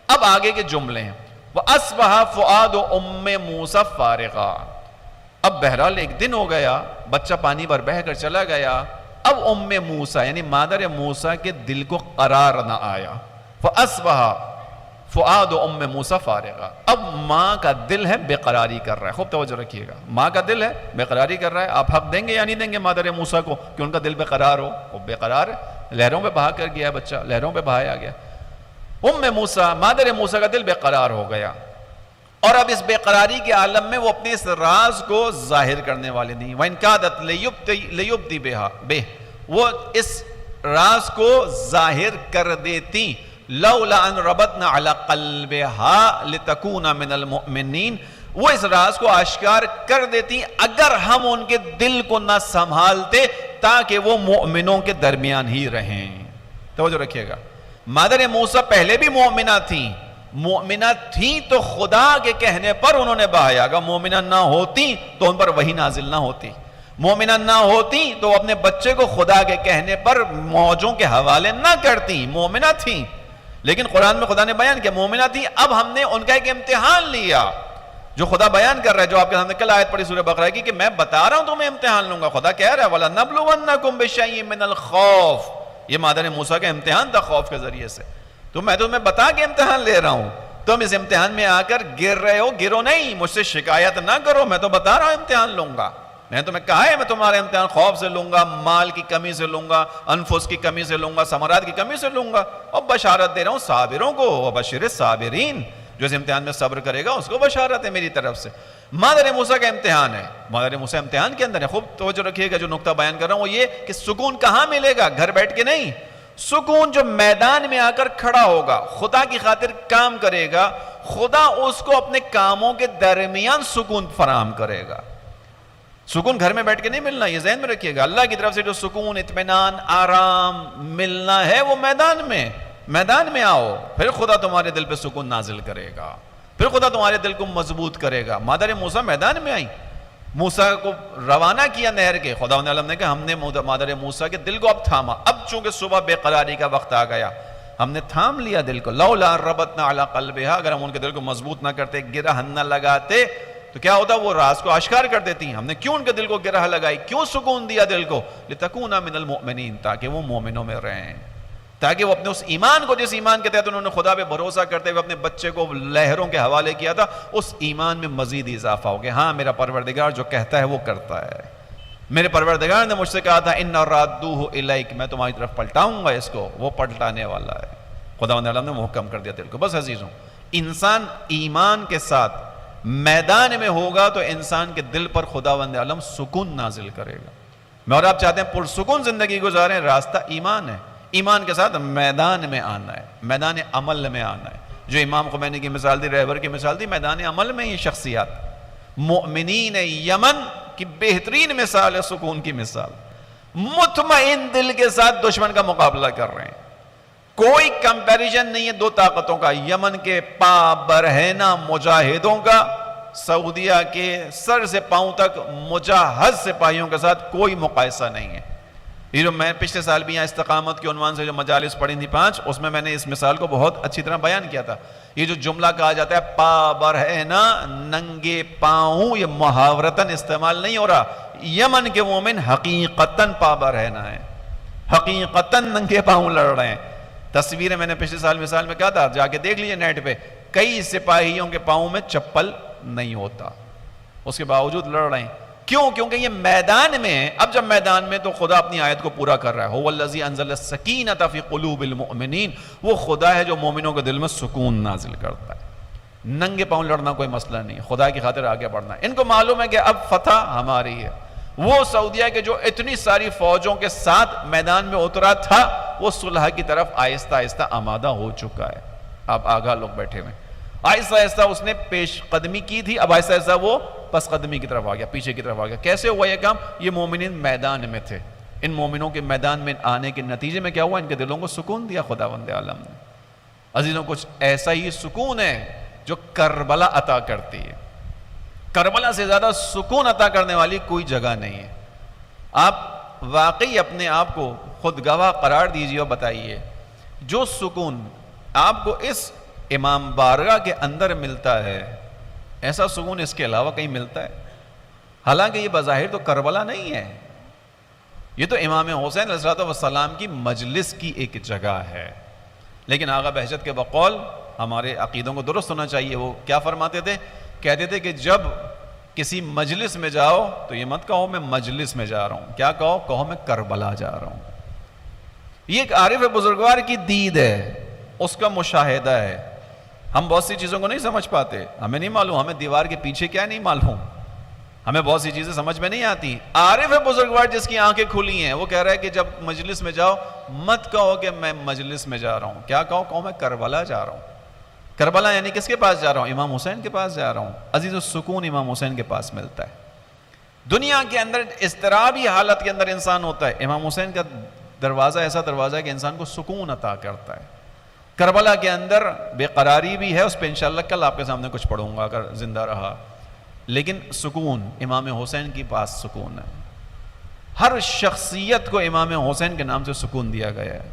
اب آگے کے جملے ہیں وَأَصْبَحَ فُؤَادُ أُمِّ مُوسَىٰ فَارِغًا. اب بہرحال ایک دن ہو گیا, بچہ پانی پر بہہ کر چلا گیا. اب ام موسیٰ یعنی مادر موسیٰ کے دل کو قرار نہ آیا. فَأَصْبَحَ فُؤَادُ أُمِّ مُوسَىٰ فَارِغًا, اب ماں کا دل ہے بے قراری کر رہا ہے. خوب توجہ رکھیے گا, ماں کا دل ہے بے قراری کر رہا ہے. آپ حق دیں گے یا نہیں دیں گے مادر موسیٰ کو کہ ان کا دل بے قرار ہو؟ وہ بے قرار ہے, لہروں پہ بہا کر گیا بچہ, لہروں پہ بہایا گیا. ام موسیٰ مادر موسیٰ کا دل بے قرار ہو گیا, اور اب اس بے قراری کے عالم میں وہ اپنے اس راز کو ظاہر کرنے والے نہیں. وَإِنْ كَادَتْ لَيُبْدِي بِهَا, وہ اس راز کو ظاہر کر دیتی. لَوْلَا أَنْ رَبَطْنَا عَلَى قَلْبِهَا لِتَكُونَ مِنَ الْمُؤْمِنِينَ, وہ اس راز کو آشکار کر دیتی اگر ہم ان کے دل کو نہ سنبھالتے تاکہ وہ مؤمنوں کے درمیان ہی رہیں. توجہ رکھیے گا, مادر موسیٰ پہلے بھی مومنہ تھیں, مومنہ تھیں تو خدا کے کہنے پر انہوں نے بہایا. اگر مومنہ نہ ہوتی تو ان پر وحی نازل نہ ہوتی, مومنہ نہ ہوتی تو اپنے بچے کو خدا کے کہنے پر موجوں کے حوالے نہ کرتی. مومنہ تھیں, لیکن قرآن میں خدا نے بیان کیا مومنہ تھیں. اب ہم نے ان کا ایک امتحان لیا جو خدا بیان کر رہا ہے, جو آپ کے سامنے کل آیت پڑھی سورہ بقرہ کی کہ میں بتا رہا ہوں تمہیں امتحان لوں گا. خدا کہہ رہا ہے وَلَنَبْلُوَنَّكُمْ بِشَيْءٍ مِّنَ الْخَوْفِ, یہ مادر موسیٰ کا امتحان تھا خوف کے ذریعے سے. تو میں تمہیں بتا کے امتحان لے رہا ہوں, تم اس امتحان میں آ کر گر رہے ہو, گرو نہیں, مجھ سے شکایت نہ کرو, میں تو بتا رہا ہوں امتحان لوں گا. میں نے تمہیں کہا ہے میں تمہارا امتحان خوف سے لوں گا, مال کی کمی سے لوں گا, انفس کی کمی سے لوں گا, ثمرات کی کمی سے لوں گا. اور بشارت دے رہا ہوں صابروں کو, وبشر الصابرین, جو اس امتحان میں صبر کرے گا اس کو بشارت ہے میری طرف سے. مادر موسیٰ کا امتحان ہے, مادر موسیٰ امتحان کے اندر ہے. خوب توجہ رکھیے گا, جو نقطہ بیان کر رہا ہوں وہ یہ کہ سکون کہاں ملے گا, گھر بیٹھ کے نہیں. سکون جو میدان میں آ کر کھڑا ہوگا, خدا کی خاطر کام کرے گا, خدا اس کو اپنے کاموں کے درمیان سکون فراہم کرے گا. سکون گھر میں بیٹھ کے نہیں ملنا, یہ ذہن میں رکھیے گا. اللہ کی طرف سے جو سکون, اطمینان, آرام ملنا ہے وہ میدان میں آؤ, پھر خدا تمہارے دل پہ سکون نازل کرے گا, پھر خدا تمہارے دل کو مضبوط کرے گا. مادر موسیٰ میدان میں آئی, موسیٰ کو روانہ کیا نہر کے. خدا نے کہا ہم نے مادر موسیٰ کے دل کو اب تھاما. اب چونکہ صبح بے قراری کا وقت آ گیا, ہم نے تھام لیا دل کو. لولا ربطنا علی قلبها, اگر ہم ان کے دل کو مضبوط نہ کرتے, گرہ نہ لگاتے تو کیا ہوتا, وہ راز کو آشکار کر دیتی. ہم نے کیوں ان کے دل کو گرہ لگائی, کیوں سکون دیا دل کو, لتکون من المؤمنین, تاکہ وہ مومنوں میں رہیں, تاکہ وہ اپنے اس ایمان کو, جس ایمان کے تحت انہوں نے خدا پہ بھروسہ کرتے ہوئے اپنے بچے کو لہروں کے حوالے کیا تھا, اس ایمان میں مزید اضافہ ہو گیا. ہاں میرا پروردگار جو کہتا ہے وہ کرتا ہے. میرے پروردگار نے مجھ سے کہا تھا اِنَّ رَادُّوهُ إِلَيْكَ, میں تمہاری طرف پلٹاؤں گا اس کو, وہ پلٹانے والا ہے. خداوند عالم نے محکم کر دیا دل کو. بس عزیزوں, انسان ایمان کے ساتھ میدان میں ہوگا تو انسان کے دل پر خداوند عالم سکون نازل کرے گا. میں اور آپ چاہتے ہیں پرسکون زندگی گزاریں، راستہ ایمان ہے، ایمان کے ساتھ میدان میں آنا ہے، میدان عمل میں آنا ہے. جو امام خمینی کی مثال دی، رہبر کی مثال دی، میدان عمل میں یہ شخصیات مؤمنین یمن کی بہترین مثال ہے، سکون کی مثال. مطمئن دل کے ساتھ دشمن کا مقابلہ کر رہے ہیں، کوئی کمپیریزن نہیں ہے دو طاقتوں کا، یمن کے پا برہنہ مجاہدوں کا، سعودیہ کے سر سے پاؤں تک مجاہد سپاہیوں کے ساتھ کوئی مقایسہ نہیں ہے. یہ جو میں پچھلے سال بھی یہاں استقامت کے عنوان سے جو مجالس پڑھی تھی 5، اس میں نے اس مثال کو بہت اچھی طرح بیان کیا تھا. یہ جو جملہ کہا جاتا ہے پا برہنہ، ننگے پاؤں، یہ محاورتاً استعمال نہیں ہو رہا. یمن کے مومن حقیقتاً پا برہنہ ہیں، حقیقتاً ننگے پاؤں لڑ رہے ہیں. تصویریں میں نے پچھلے سال مثال میں کہا تھا، جا کے دیکھ لیجئے نیٹ پہ، کئی سپاہیوں کے پاؤں میں چپل نہیں ہوتا، اس کے باوجود لڑ رہے ہیں. کیوں؟ کیونکہ یہ میدان میں ہے. اب جب میدان میں تو خدا اپنی آیت کو پورا کر رہا ہے، هو الذی انزل السکینۃ فی قلوب المؤمنین، وہ خدا ہے جو مومنوں کے دل میں سکون نازل کرتا ہے. ننگے پاؤں لڑنا کوئی مسئلہ نہیں، خدا کی خاطر آگے بڑھنا. ان کو معلوم ہے کہ اب فتح ہماری ہے. وہ سعودیہ کے جو اتنی ساری فوجوں کے ساتھ میدان میں اترا تھا، وہ صلح کی طرف آہستہ آہستہ آمادہ ہو چکا ہے. آپ آگاہ لوگ بیٹھے ہوئے، آہستہ آہستہ اس نے پیش قدمی کی تھی، اب آہستہ آہستہ وہ پس قدمی کی طرف آ گیا، پیچھے کی طرف آ گیا. کیسے ہوا یہ کام؟ یہ مومنین میدان میں تھے. ان مومنوں کے میدان میں آنے کے نتیجے میں کیا ہوا؟ ان کے دلوں کو سکون دیا خداوند عالم نے. عزیزوں، کچھ ایسا ہی سکون ہے جو کربلا عطا کرتی ہے. کربلا سے زیادہ سکون عطا کرنے والی کوئی جگہ نہیں ہے. آپ واقعی اپنے آپ کو خود گواہ قرار دیجیے اور بتائیے، جو سکون آپ کو اس امام بارگاہ کے اندر ملتا ہے، ایسا سکون اس کے علاوہ کہیں ملتا ہے؟ حالانکہ یہ بظاہر تو کربلا نہیں ہے، یہ تو امام حسین علیہ السلام کی مجلس کی ایک جگہ ہے. لیکن آقا بہجت کے بقول ہمارے عقیدوں کو درست ہونا چاہیے. وہ کیا فرماتے تھے؟ کہتے تھے کہ جب کسی مجلس میں جاؤ تو یہ مت کہو میں مجلس میں جا رہا ہوں، کیا کہو میں کربلا جا رہا ہوں. یہ ایک عارف بزرگوار کی دید ہے، اس کا مشاہدہ ہے. ہم بہت سی چیزوں کو نہیں سمجھ پاتے، ہمیں نہیں معلوم، ہمیں دیوار کے پیچھے کیا نہیں معلوم، ہمیں بہت سی چیزیں سمجھ میں نہیں آتی. عارف بزرگوار جس کی آنکھیں کھلی ہیں، وہ کہہ رہا ہے کہ جب مجلس میں جاؤ مت کہو کہ میں مجلس میں جا رہا ہوں، کیا کہو میں کربلا جا رہا ہوں. کربلا یعنی کس کے پاس جا رہا ہوں؟ امام حسین کے پاس جا رہا ہوں. عزیز، السکون امام حسین کے پاس ملتا ہے. دنیا کے اندر اضطرابی حالت کے اندر انسان ہوتا ہے، امام حسین کا دروازہ ایسا دروازہ ہے کہ انسان کو سکون عطا کرتا ہے. کربلا کے اندر بے قراری بھی ہے، اس پہ انشاءاللہ کل آپ کے سامنے کچھ پڑھوں گا اگر زندہ رہا. لیکن سکون امام حسین کے پاس سکون ہے. ہر شخصیت کو امام حسین کے نام سے سکون دیا گیا ہے.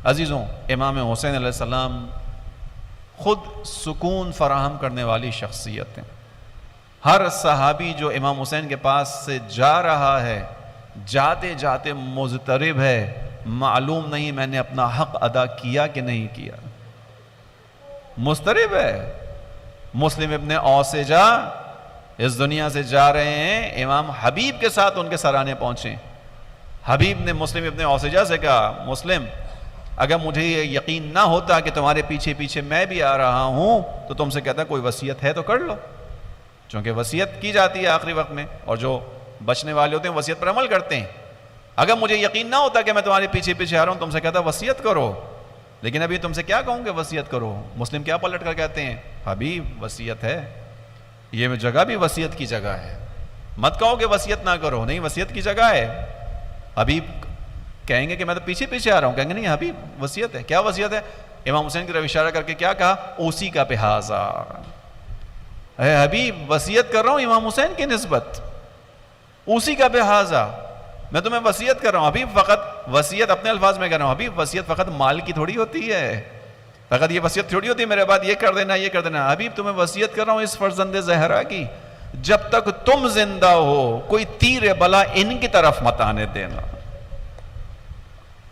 عزیزوں، امام حسین علیہ السلام خود سکون فراہم کرنے والی شخصیت ہیں. ہر صحابی جو امام حسین کے پاس سے جا رہا ہے، جاتے جاتے مضطرب ہے، معلوم نہیں میں نے اپنا حق ادا کیا کہ نہیں کیا، مضطرب ہے. مسلم ابن اوسیجہ اس دنیا سے جا رہے ہیں، امام حبیب کے ساتھ ان کے سرانے پہنچے. حبیب نے مسلم ابن اوسیجہ سے کہا، مسلم اگر مجھے یہ یقین نہ ہوتا کہ تمہارے پیچھے پیچھے میں بھی آ رہا ہوں تو تم سے کہتا کوئی وصیت ہے تو کر لو، چونکہ وصیت کی جاتی ہے آخری وقت میں، اور جو بچنے والے ہوتے ہیں وصیت پر عمل کرتے ہیں. اگر مجھے یقین نہ ہوتا کہ میں تمہارے پیچھے پیچھے آ رہا ہوں تم سے کہتا وصیت کرو، لیکن ابھی تم سے کیا کہوں کہ وصیت کرو. مسلم کیا پلٹ کر کہتے ہیں، حبیب وصیت ہے، یہ جگہ بھی وصیت کی جگہ ہے، مت کہو کہ وصیت نہ کرو، نہیں وصیت کی جگہ ہے. حبیب کہیں گے کہ میں تو پیچھے پیچھے آ رہا ہوں، کہیں گے نہیں حبیب وصیت ہے. کیا وصیت ہے؟ امام حسین کی طرف اشارہ کر کے کیا کہا، اسی کا بحاظہ، اے حبیب وصیت کر رہا ہوں امام حسین کی نسبت، اسی کا بحاظہ میں تمہیں وصیت کر رہا ہوں. حبیب فقط وصیت اپنے الفاظ میں کر رہا ہوں، حبیب وصیت فقط مال کی تھوڑی ہوتی ہے، فقط یہ وصیت تھوڑی ہوتی ہے میرے بعد یہ کر دینا یہ کر دینا. حبیب تمہیں وصیت کر رہا ہوں اس فرزند زہرا کی، جب تک تم زندہ ہو کوئی تیر بلا ان کی طرف مت آنے دینا.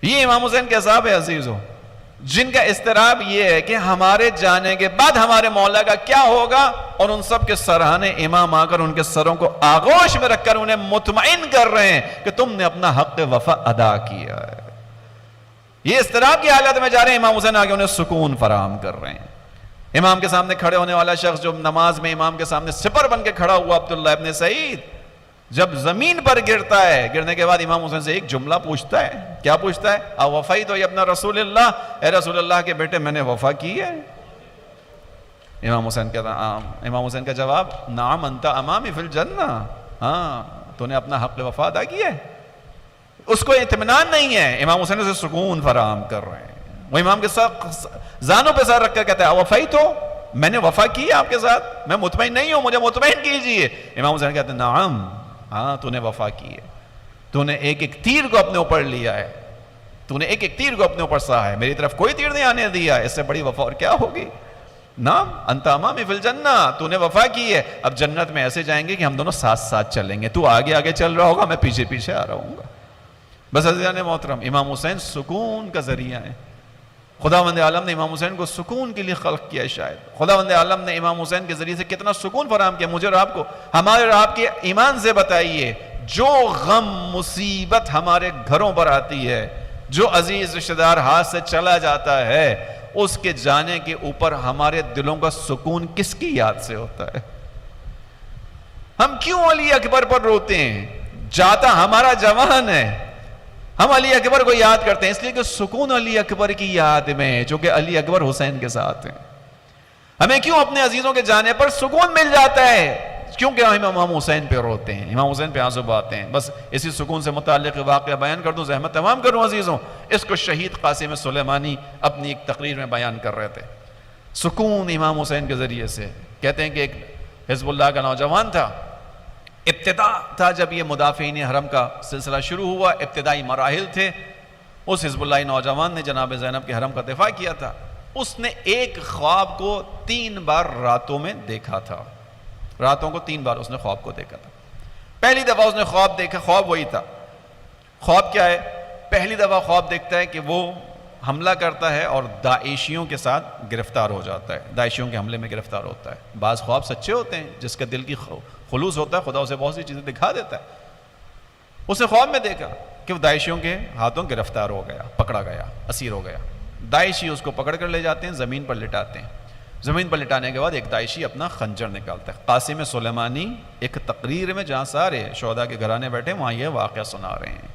یہ امام حسین کے عذاب ہے عزیزوں، جن کا اضطراب یہ ہے کہ ہمارے جانے کے بعد ہمارے مولا کا کیا ہوگا، اور ان سب کے سرہانے امام آ کر ان کے سروں کو آغوش میں رکھ کر انہیں مطمئن کر رہے ہیں کہ تم نے اپنا حق وفا ادا کیا ہے. یہ اضطراب کی حالت میں جا رہے ہیں، امام حسین آگے انہیں سکون فراہم کر رہے ہیں. امام کے سامنے کھڑے ہونے والا شخص جو نماز میں امام کے سامنے سپر بن کے کھڑا ہوا، عبداللہ ابن سعید، جب زمین پر گرتا ہے، گرنے کے بعد امام حسین سے ایک جملہ پوچھتا ہے. کیا پوچھتا ہے؟ اوفیت یا ابن رسول اللہ، اے رسول اللہ کے بیٹے میں نے وفا کی ہے؟ امام حسین کا جواب، نعم انت امامی فی الجنہ، ہاں تو نے اپنا حق وفا ادا کیا ہے. اس کو اطمینان نہیں ہے، امام حسین اسے سکون فراہم کر رہے ہیں. وہ امام کے ساتھ زانوں پہ سر رکھ کر کہتا ہے اوفیت ہو، میں نے وفا کی ہے آپ کے ساتھ، میں مطمئن نہیں ہوں، مجھے مطمئن کیجئے. امام حسین کہتے ہیں نعم، ہاں تو نے وفا کی ہے، تو نے ایک ایک تیر کو اپنے اوپر لیا ہے، تو نے ایک ایک تیر کو اپنے اوپر سہا ہے، میری طرف کوئی تیر نہیں آنے دیا، اس سے بڑی وفا اور کیا ہوگی. نعم انت امامی فی الجنہ، تو نے وفا کی ہے. اب جنت میں ایسے جائیں گے کہ ہم دونوں ساتھ ساتھ چلیں گے، تو آگے آگے چل رہا ہوگا، میں پیچھے پیچھے آ رہا ہوں گا. بس عزیزان محترم، امام حسین سکون کا ذریعہ ہے. خداوند عالم نے امام حسین کو سکون کے لیے خلق کیا ہے. شاید خداوند عالم نے امام حسین کے ذریعے سے کتنا سکون فراہم کیا مجھے اور آپ کو. ہمارے اور آپ کے ایمان سے بتائیے، جو غم مصیبت ہمارے گھروں پر آتی ہے، جو عزیز رشتہ دار ہاتھ سے چلا جاتا ہے، اس کے جانے کے اوپر ہمارے دلوں کا سکون کس کی یاد سے ہوتا ہے؟ ہم کیوں علی اکبر پر روتے ہیں؟ جاتا ہمارا جوان ہے، ہم علی اکبر کو یاد کرتے ہیں اس لیے کہ سکون علی اکبر کی یاد میں ہے، چونکہ علی اکبر حسین کے ساتھ ہیں. ہمیں کیوں اپنے عزیزوں کے جانے پر سکون مل جاتا ہے؟ کیونکہ ہم امام حسین پہ روتے ہیں، امام حسین پہ آنسو بہاتے ہیں. بس اسی سکون سے متعلق واقعہ بیان کر دوں، زحمت تمام کروں عزیزوں. اس کو شہید قاسم سلیمانی اپنی ایک تقریر میں بیان کر رہے تھے. سکون امام حسین کے ذریعے سے. کہتے ہیں کہ ایک حزب اللہ کا نوجوان تھا، ابتدا تھا جب یہ مدافعین حرم کا سلسلہ شروع ہوا، ابتدائی مراحل تھے. اس حزب اللہ نوجوان نے جناب زینب کے حرم کا دفاع کیا تھا. اس نے ایک خواب کو 3 بار راتوں میں دیکھا تھا. راتوں کو 3 بار اس نے خواب کو دیکھا تھا. پہلی دفعہ اس نے خواب دیکھا، خواب وہی تھا. خواب کیا ہے؟ پہلی دفعہ خواب دیکھتا ہے کہ وہ حملہ کرتا ہے اور داعشیوں کے ساتھ گرفتار ہو جاتا ہے، داعشیوں کے حملے میں گرفتار ہوتا ہے. بعض خواب سچے ہوتے ہیں، جس کا دل کی خلوص ہوتا ہے خدا اسے بہت سی چیزیں دکھا دیتا ہے. اس نے خواب میں دیکھا کہ وہ داعشیوں کے ہاتھوں گرفتار ہو گیا، پکڑا گیا، اسیر ہو گیا. داعشی اس کو پکڑ کر لے جاتے ہیں، زمین پر لٹاتے ہیں. زمین پر لٹانے کے بعد ایک داعشی اپنا خنجر نکالتا ہے. قاسم سلیمانی ایک تقریر میں جہاں سارے شہداء کے گھرانے بیٹھے وہاں یہ واقعہ سنا رہے ہیں.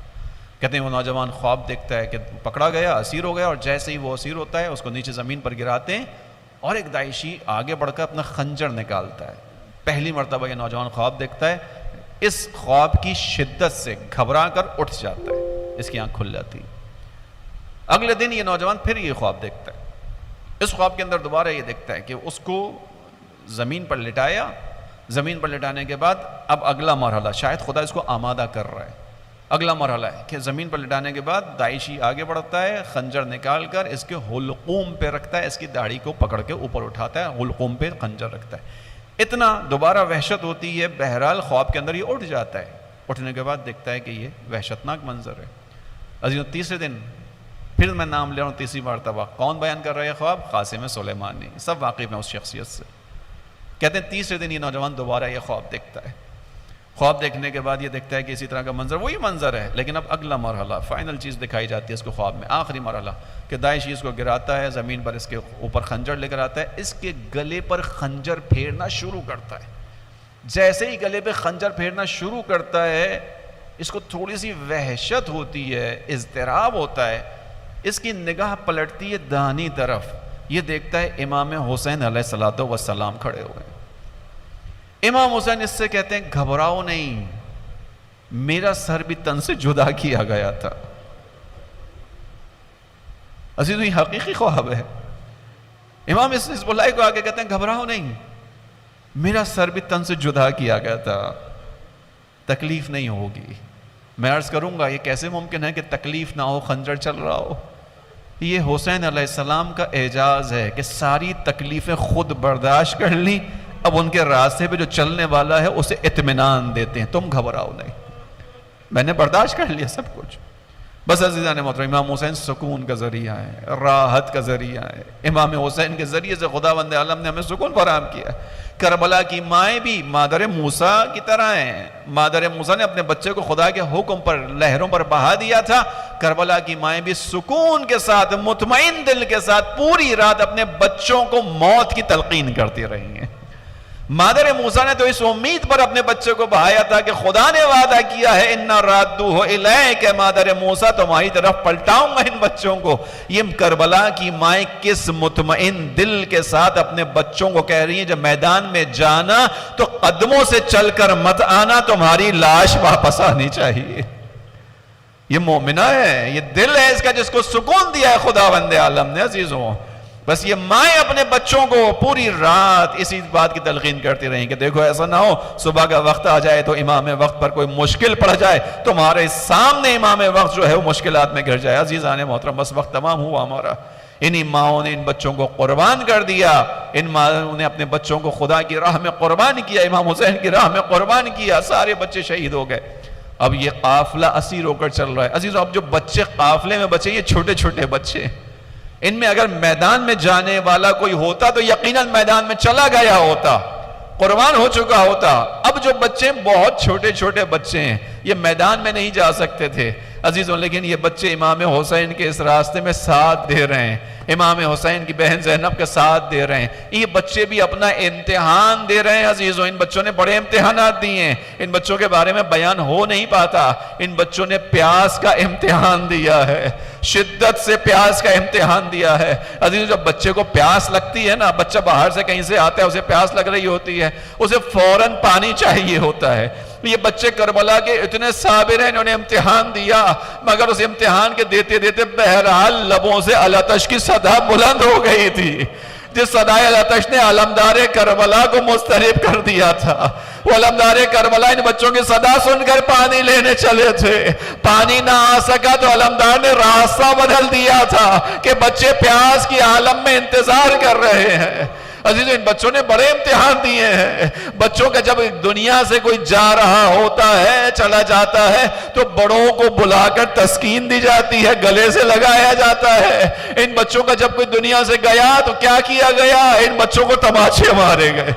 کہتے ہیں وہ نوجوان خواب دیکھتا ہے کہ پکڑا گیا، اسیر ہو گیا، اور جیسے ہی وہ اسیر ہوتا ہے اس کو نیچے زمین پر گراتے ہیں اور ایک داعشی آگے بڑھ کر اپنا خنجر نکالتا ہے. پہلی مرتبہ یہ نوجوان خواب دیکھتا ہے. اس خواب کی شدت سے گھبرا کر اٹھ جاتا ہے، اس کی آنکھ کھل جاتی. اگلے دن یہ نوجوان پھر یہ خواب دیکھتا ہے. اس خواب کے اندر دوبارہ یہ دیکھتا ہے کہ اس کو زمین پر لٹایا. زمین پر لٹانے کے بعد اب اگلا مرحلہ، شاید خدا اس کو آمادہ کر رہا ہے. اگلا مرحلہ ہے کہ زمین پر لٹانے کے بعد داعشی آگے بڑھتا ہے، خنجر نکال کر اس کے حلقوم پہ رکھتا ہے، اس کی داڑھی کو پکڑ کے اوپر اٹھاتا ہے، حلقوم پہ خنجر رکھتا ہے. اتنا دوبارہ وحشت ہوتی ہے. بہرحال خواب کے اندر یہ اٹھ جاتا ہے. اٹھنے کے بعد دیکھتا ہے کہ یہ وحشتناک منظر ہے. عزیزوں، تیسرے دن پھر میں نام لے رہا ہوں، تیسری مرتبہ کون بیان کر رہا ہے خواب؟ قاسم سلیمانی. سب واقف ہیں اس شخصیت سے. کہتے ہیں تیسرے دن یہ نوجوان دوبارہ یہ خواب دیکھتا ہے. خواب دیکھنے کے بعد یہ دیکھتا ہے کہ اسی طرح کا منظر، وہی منظر ہے، لیکن اب اگلا مرحلہ، فائنل چیز دکھائی جاتی ہے اس کو خواب میں. آخری مرحلہ کہ داعشی اس کو گراتا ہے، زمین پر اس کے اوپر خنجر لے کر آتا ہے، اس کے گلے پر خنجر پھیرنا شروع کرتا ہے. جیسے ہی گلے پہ خنجر پھیرنا شروع کرتا ہے، اس کو تھوڑی سی وحشت ہوتی ہے، اضطراب ہوتا ہے. اس کی نگاہ پلٹتی ہے داہنی طرف. یہ دیکھتا ہے امام حسین علیہ الصلوۃ والسلام کھڑے ہوئے ہیں. امام حسین اس سے کہتے ہیں گھبراؤ نہیں، میرا سر بھی تن سے جدا کیا گیا تھا. عزیزو، یہ حقیقی خواب ہے. امام اس حزب اللہ کو آگے کہتے ہیں گھبراؤ نہیں، میرا سر بھی تن سے جدا کیا گیا تھا، تکلیف نہیں ہوگی. میں عرض کروں گا یہ کیسے ممکن ہے کہ تکلیف نہ ہو، خنجر چل رہا ہو؟ یہ حسین علیہ السلام کا اعجاز ہے کہ ساری تکلیفیں خود برداشت کر لی، اب ان کے راستے پہ جو چلنے والا ہے اسے اطمینان دیتے ہیں. تم گھبراؤ نہیں، میں نے برداشت کر لیا سب کچھ. بس عزیزان محترم، امام حسین سکون کا ذریعہ ہے، راحت کا ذریعہ ہے. امام حسین کے ذریعے سے خداوند عالم نے ہمیں سکون فراہم کیا. کربلا کی مائیں بھی مادر موسیٰ کی طرح ہیں. مادر موسیٰ نے اپنے بچے کو خدا کے حکم پر لہروں پر بہا دیا تھا. کربلا کی مائیں بھی سکون کے ساتھ، مطمئن دل کے ساتھ پوری رات اپنے بچوں کو موت کی تلقین کرتی رہی ہیں. مادر موسیٰ نے تو اس امید پر اپنے بچے کو بہایا تھا کہ خدا نے وعدہ کیا ہے اِنَّا رَادُّوهُ إِلَيْكَ، مادر موسیٰ تمہاری طرف پلٹاؤں گا ان بچوں کو۔ یہ کربلا کی مائیں کس مطمئن دل کے ساتھ اپنے بچوں کو کہہ رہی ہیں جب میدان میں جانا تو قدموں سے چل کر مت آنا، تمہاری لاش واپس آنی چاہیے۔ یہ مومنہ ہے، یہ دل ہے اس کا جس کو سکون دیا ہے خداوند عالم نے۔ عزیزوں بس یہ مائیں اپنے بچوں کو پوری رات اسی بات کی تلقین کرتی رہیں کہ دیکھو ایسا نہ ہو صبح کا وقت آ جائے تو امام وقت پر کوئی مشکل پڑ جائے، تمہارے سامنے امام وقت جو ہے وہ مشکلات میں گر جائے۔ عزیزان محترم بس وقت تمام ہوا ہمارا۔ انہی ماؤں نے ان بچوں کو قربان کر دیا، ان ماؤں نے اپنے بچوں کو خدا کی راہ میں قربان کیا، امام حسین کی راہ میں قربان کیا، سارے بچے شہید ہو گئے۔ اب یہ قافلہ اسیر ہو کر چل رہا ہے۔ عزیزوں اب جو بچے قافلے میں بچے یہ چھوٹے چھوٹے بچے، ان میں اگر میدان میں جانے والا کوئی ہوتا تو یقیناً میدان میں چلا گیا ہوتا، قربان ہو چکا ہوتا۔ اب جو بچے بہت چھوٹے چھوٹے بچے ہیں یہ میدان میں نہیں جا سکتے تھے عزیزوں، لیکن یہ بچے امام حسین کے اس راستے میں ساتھ دے رہے ہیں، امام حسین کی بہن زینب کا ساتھ دے رہے ہیں۔ یہ بچے بھی اپنا امتحان دے رہے ہیں عزیزوں، ان بچوں نے بڑے امتحانات دیے ہیں، ان بچوں کے بارے میں بیان ہو نہیں پاتا۔ ان بچوں نے پیاس کا امتحان دیا ہے، شدت سے پیاس کا امتحان دیا ہے۔ عزیزوں جب بچے کو پیاس لگتی ہے نا، بچہ باہر سے کہیں سے آتا ہے اسے پیاس لگ رہی ہوتی ہے، اسے فوراً پانی چاہیے ہوتا ہے۔ یہ بچے کربلا کے اتنے صابر ہیں، انہوں نے امتحان دیا، مگر اس امتحان کے دیتے دیتے بہرحال لبوں سے الاتش کی صدا بلند ہو گئی تھی، جس صدائے الاتش نے علمدار کربلا کو مضطرب کر دیا تھا۔ وہ علمدار کربلا ان بچوں کی صدا سن کر پانی لینے چلے تھے، پانی نہ آ سکا تو علمدار نے راستہ بدل دیا تھا کہ بچے پیاس کی عالم میں انتظار کر رہے ہیں۔ عزیزوں ان بچوں نے بڑے امتحان دیے ہیں۔ بچوں کا جب دنیا سے کوئی جا رہا ہوتا ہے، چلا جاتا ہے، تو بڑوں کو بلا کر تسکین دی جاتی ہے، گلے سے لگایا جاتا ہے۔ ان بچوں کا جب کوئی دنیا سے گیا تو کیا کیا گیا؟ ان بچوں کو تماچے مارے گئے،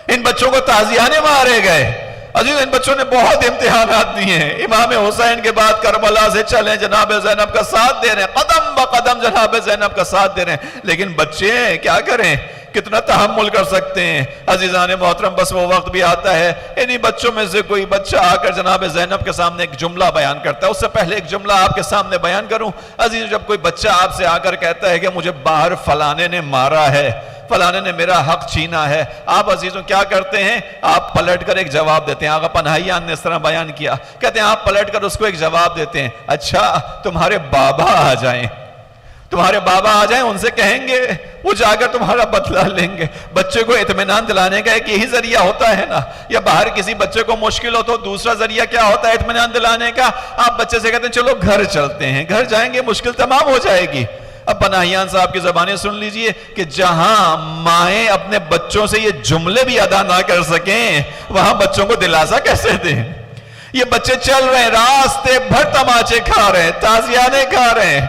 ان بچوں کو تازیانے مارے گئے۔ عزیز ان بچوں نے بہت امتحانات دیے ہیں۔ امام حسین کے بعد کربلا سے چلیں، جناب زینب کا ساتھ دے رہے ہیں، قدم بقدم جناب زینب کا ساتھ دے رہے ہیں، لیکن بچے کیا کریں، کتنا تحمل کر سکتے ہیں؟ عزیزان محترم بس وہ وقت بھی آتا ہے، انہی بچوں میں سے کوئی بچہ آ کر جناب زینب کے سامنے ایک جملہ بیان کرتا ہے۔ اس سے پہلے ایک جملہ آپ کے سامنے بیان کروں۔ عزیز جب کوئی بچہ آپ سے آ کر کہتا ہے کہ مجھے باہر فلانے نے مارا ہے، فلانے نے میرا حق چھینا ہے، آپ عزیزوں کیا کرتے ہیں؟ آپ پلٹ کر ایک جواب دیتے ہیں۔ آغا پناہیان نے اس طرح بیان کیا، کہتے ہیں آپ پلٹ کر اس کو ایک جواب دیتے ہیں، اچھا تمہارے بابا آ جائیں، تمہارے بابا آ جائیں، ان سے کہیں گے، وہ جا کر تمہارا بدلہ لیں گے۔ بچے کو اطمینان دلانے کا ایک یہی ذریعہ ہوتا ہے نا، یا باہر کسی بچے کو مشکل ہو تو دوسرا ذریعہ کیا ہوتا ہے اطمینان دلانے کا؟ آپ بچے سے کہتے ہیں چلو گھر چلتے ہیں، گھر جائیں گے مشکل تمام ہو جائے گی۔ اب پناہیان صاحب کی زبانیں سن لیجئے کہ جہاں مائیں اپنے بچوں سے یہ جملے بھی ادا نہ کر سکیں، وہاں بچوں کو دلاسا کیسے دیں؟ یہ بچے چل رہے ہیں، راستے بھر تماچے کھا رہے ہیں، تازیانے کھا رہے ہیں۔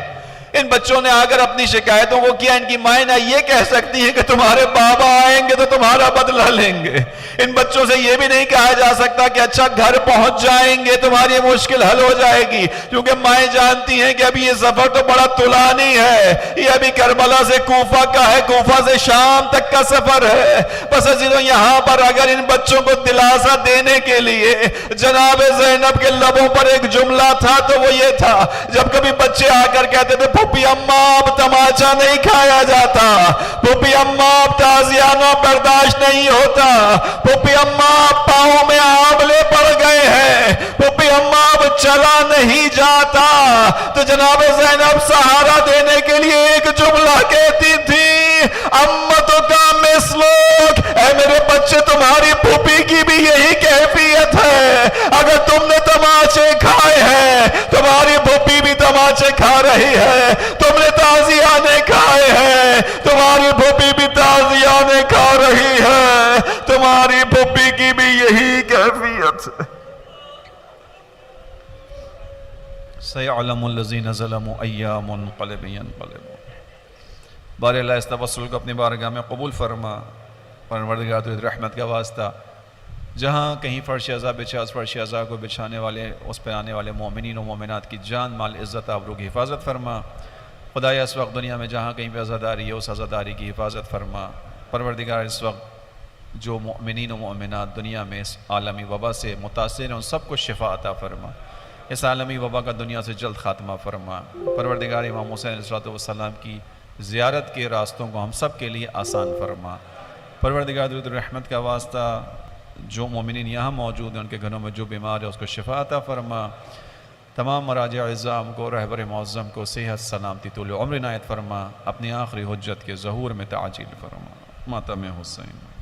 ان بچوں نے آ کر اپنی شکایتوں کو کیا، ان کی مائیں نہ یہ کہہ سکتی ہیں کہ تمہارے بابا آئیں گے تو تمہارا بدلہ لیں گے۔ ان بچوں سے یہ بھی نہیں کہا جا سکتا کہ اچھا گھر پہنچ جائیں گے تمہاری مشکل حل ہو جائے گی، کیونکہ مائیں جانتی ہیں کہ ابھی یہ سفر تو بڑا طولانی ہے، یہ ابھی کربلا سے کوفہ کا ہے، کوفہ سے شام تک کا سفر ہے۔ بس عزیزوں یہاں پر اگر ان بچوں کو دلاسا دینے کے لیے جناب زینب کے لبوں پر ایک جملہ تھا تو وہ یہ تھا، جب کبھی بچے آ کر کہتے تھے پھوپھی اماں اب تماچا نہیں کھایا جاتا، پھوپھی اماں اب تازیانہ برداشت نہیں ہوتا، پھوپھی اماں پاؤں میں آملے پڑ گئے ہیں، پھوپھی اماں اب چلا نہیں جاتا، تو جناب زینب سہارا دینے کے لیے ایک جملہ کہتی تھی، امتو کا مثلوک، اے میرے بچے تمہاری پھوپھی کی بھی یہی کیفیت ہے، اگر تم نے تماچے کھائے ہیں تمہاری پھوپھی بھی تماچے کھا رہی ہے، تم نے تازیانے کھائے ہیں تمہاری پھوپھی بھی تازیانے کھا رہی ہے، تمہاری پھوپھی کی بھی یہی کیفیت ہے۔ سَيَعْلَمُ الَّذِينَ ظَلَمُوا أَيَّ مُنْقَلِبٍ يَنْقَلِبُونَ۔ بار اللہ اس توسل کو اپنی بارگاہ میں قبول فرما، پروردگار تو رحمت کا واسطہ، جہاں کہیں فرش عزا بچھا اس فرش عزا کو بچھانے والے، اس پہ آنے والے مومنین و مومنات کی جان مال عزت آبرو کی حفاظت فرما۔ خدایا اس وقت دنیا میں جہاں کہیں پہ عزاداری ہے اس عزاداری کی حفاظت فرما۔ پروردگار اس وقت جو مؤمنین و مؤمنات دنیا میں اس عالمی وبا سے متاثر ہیں ان سب کو شفا عطا فرما، اس عالمی وبا کا دنیا سے جلد خاتمہ فرما۔ پروردگار امام حسین علیہ السلام کی زیارت کے راستوں کو ہم سب کے لیے آسان فرما۔ پروردگار درود الرحمت کا واسطہ جو مومنین یہاں موجود ہیں ان کے گھروں میں جو بیمار ہے اس کو شفا عطا فرما، تمام مراجع اعظام کو، رہبر معظم کو صحت سلامتی طول عمر عنایت فرما، اپنی آخری حجت کے ظہور میں تعجیل فرما۔ ماتم حسین۔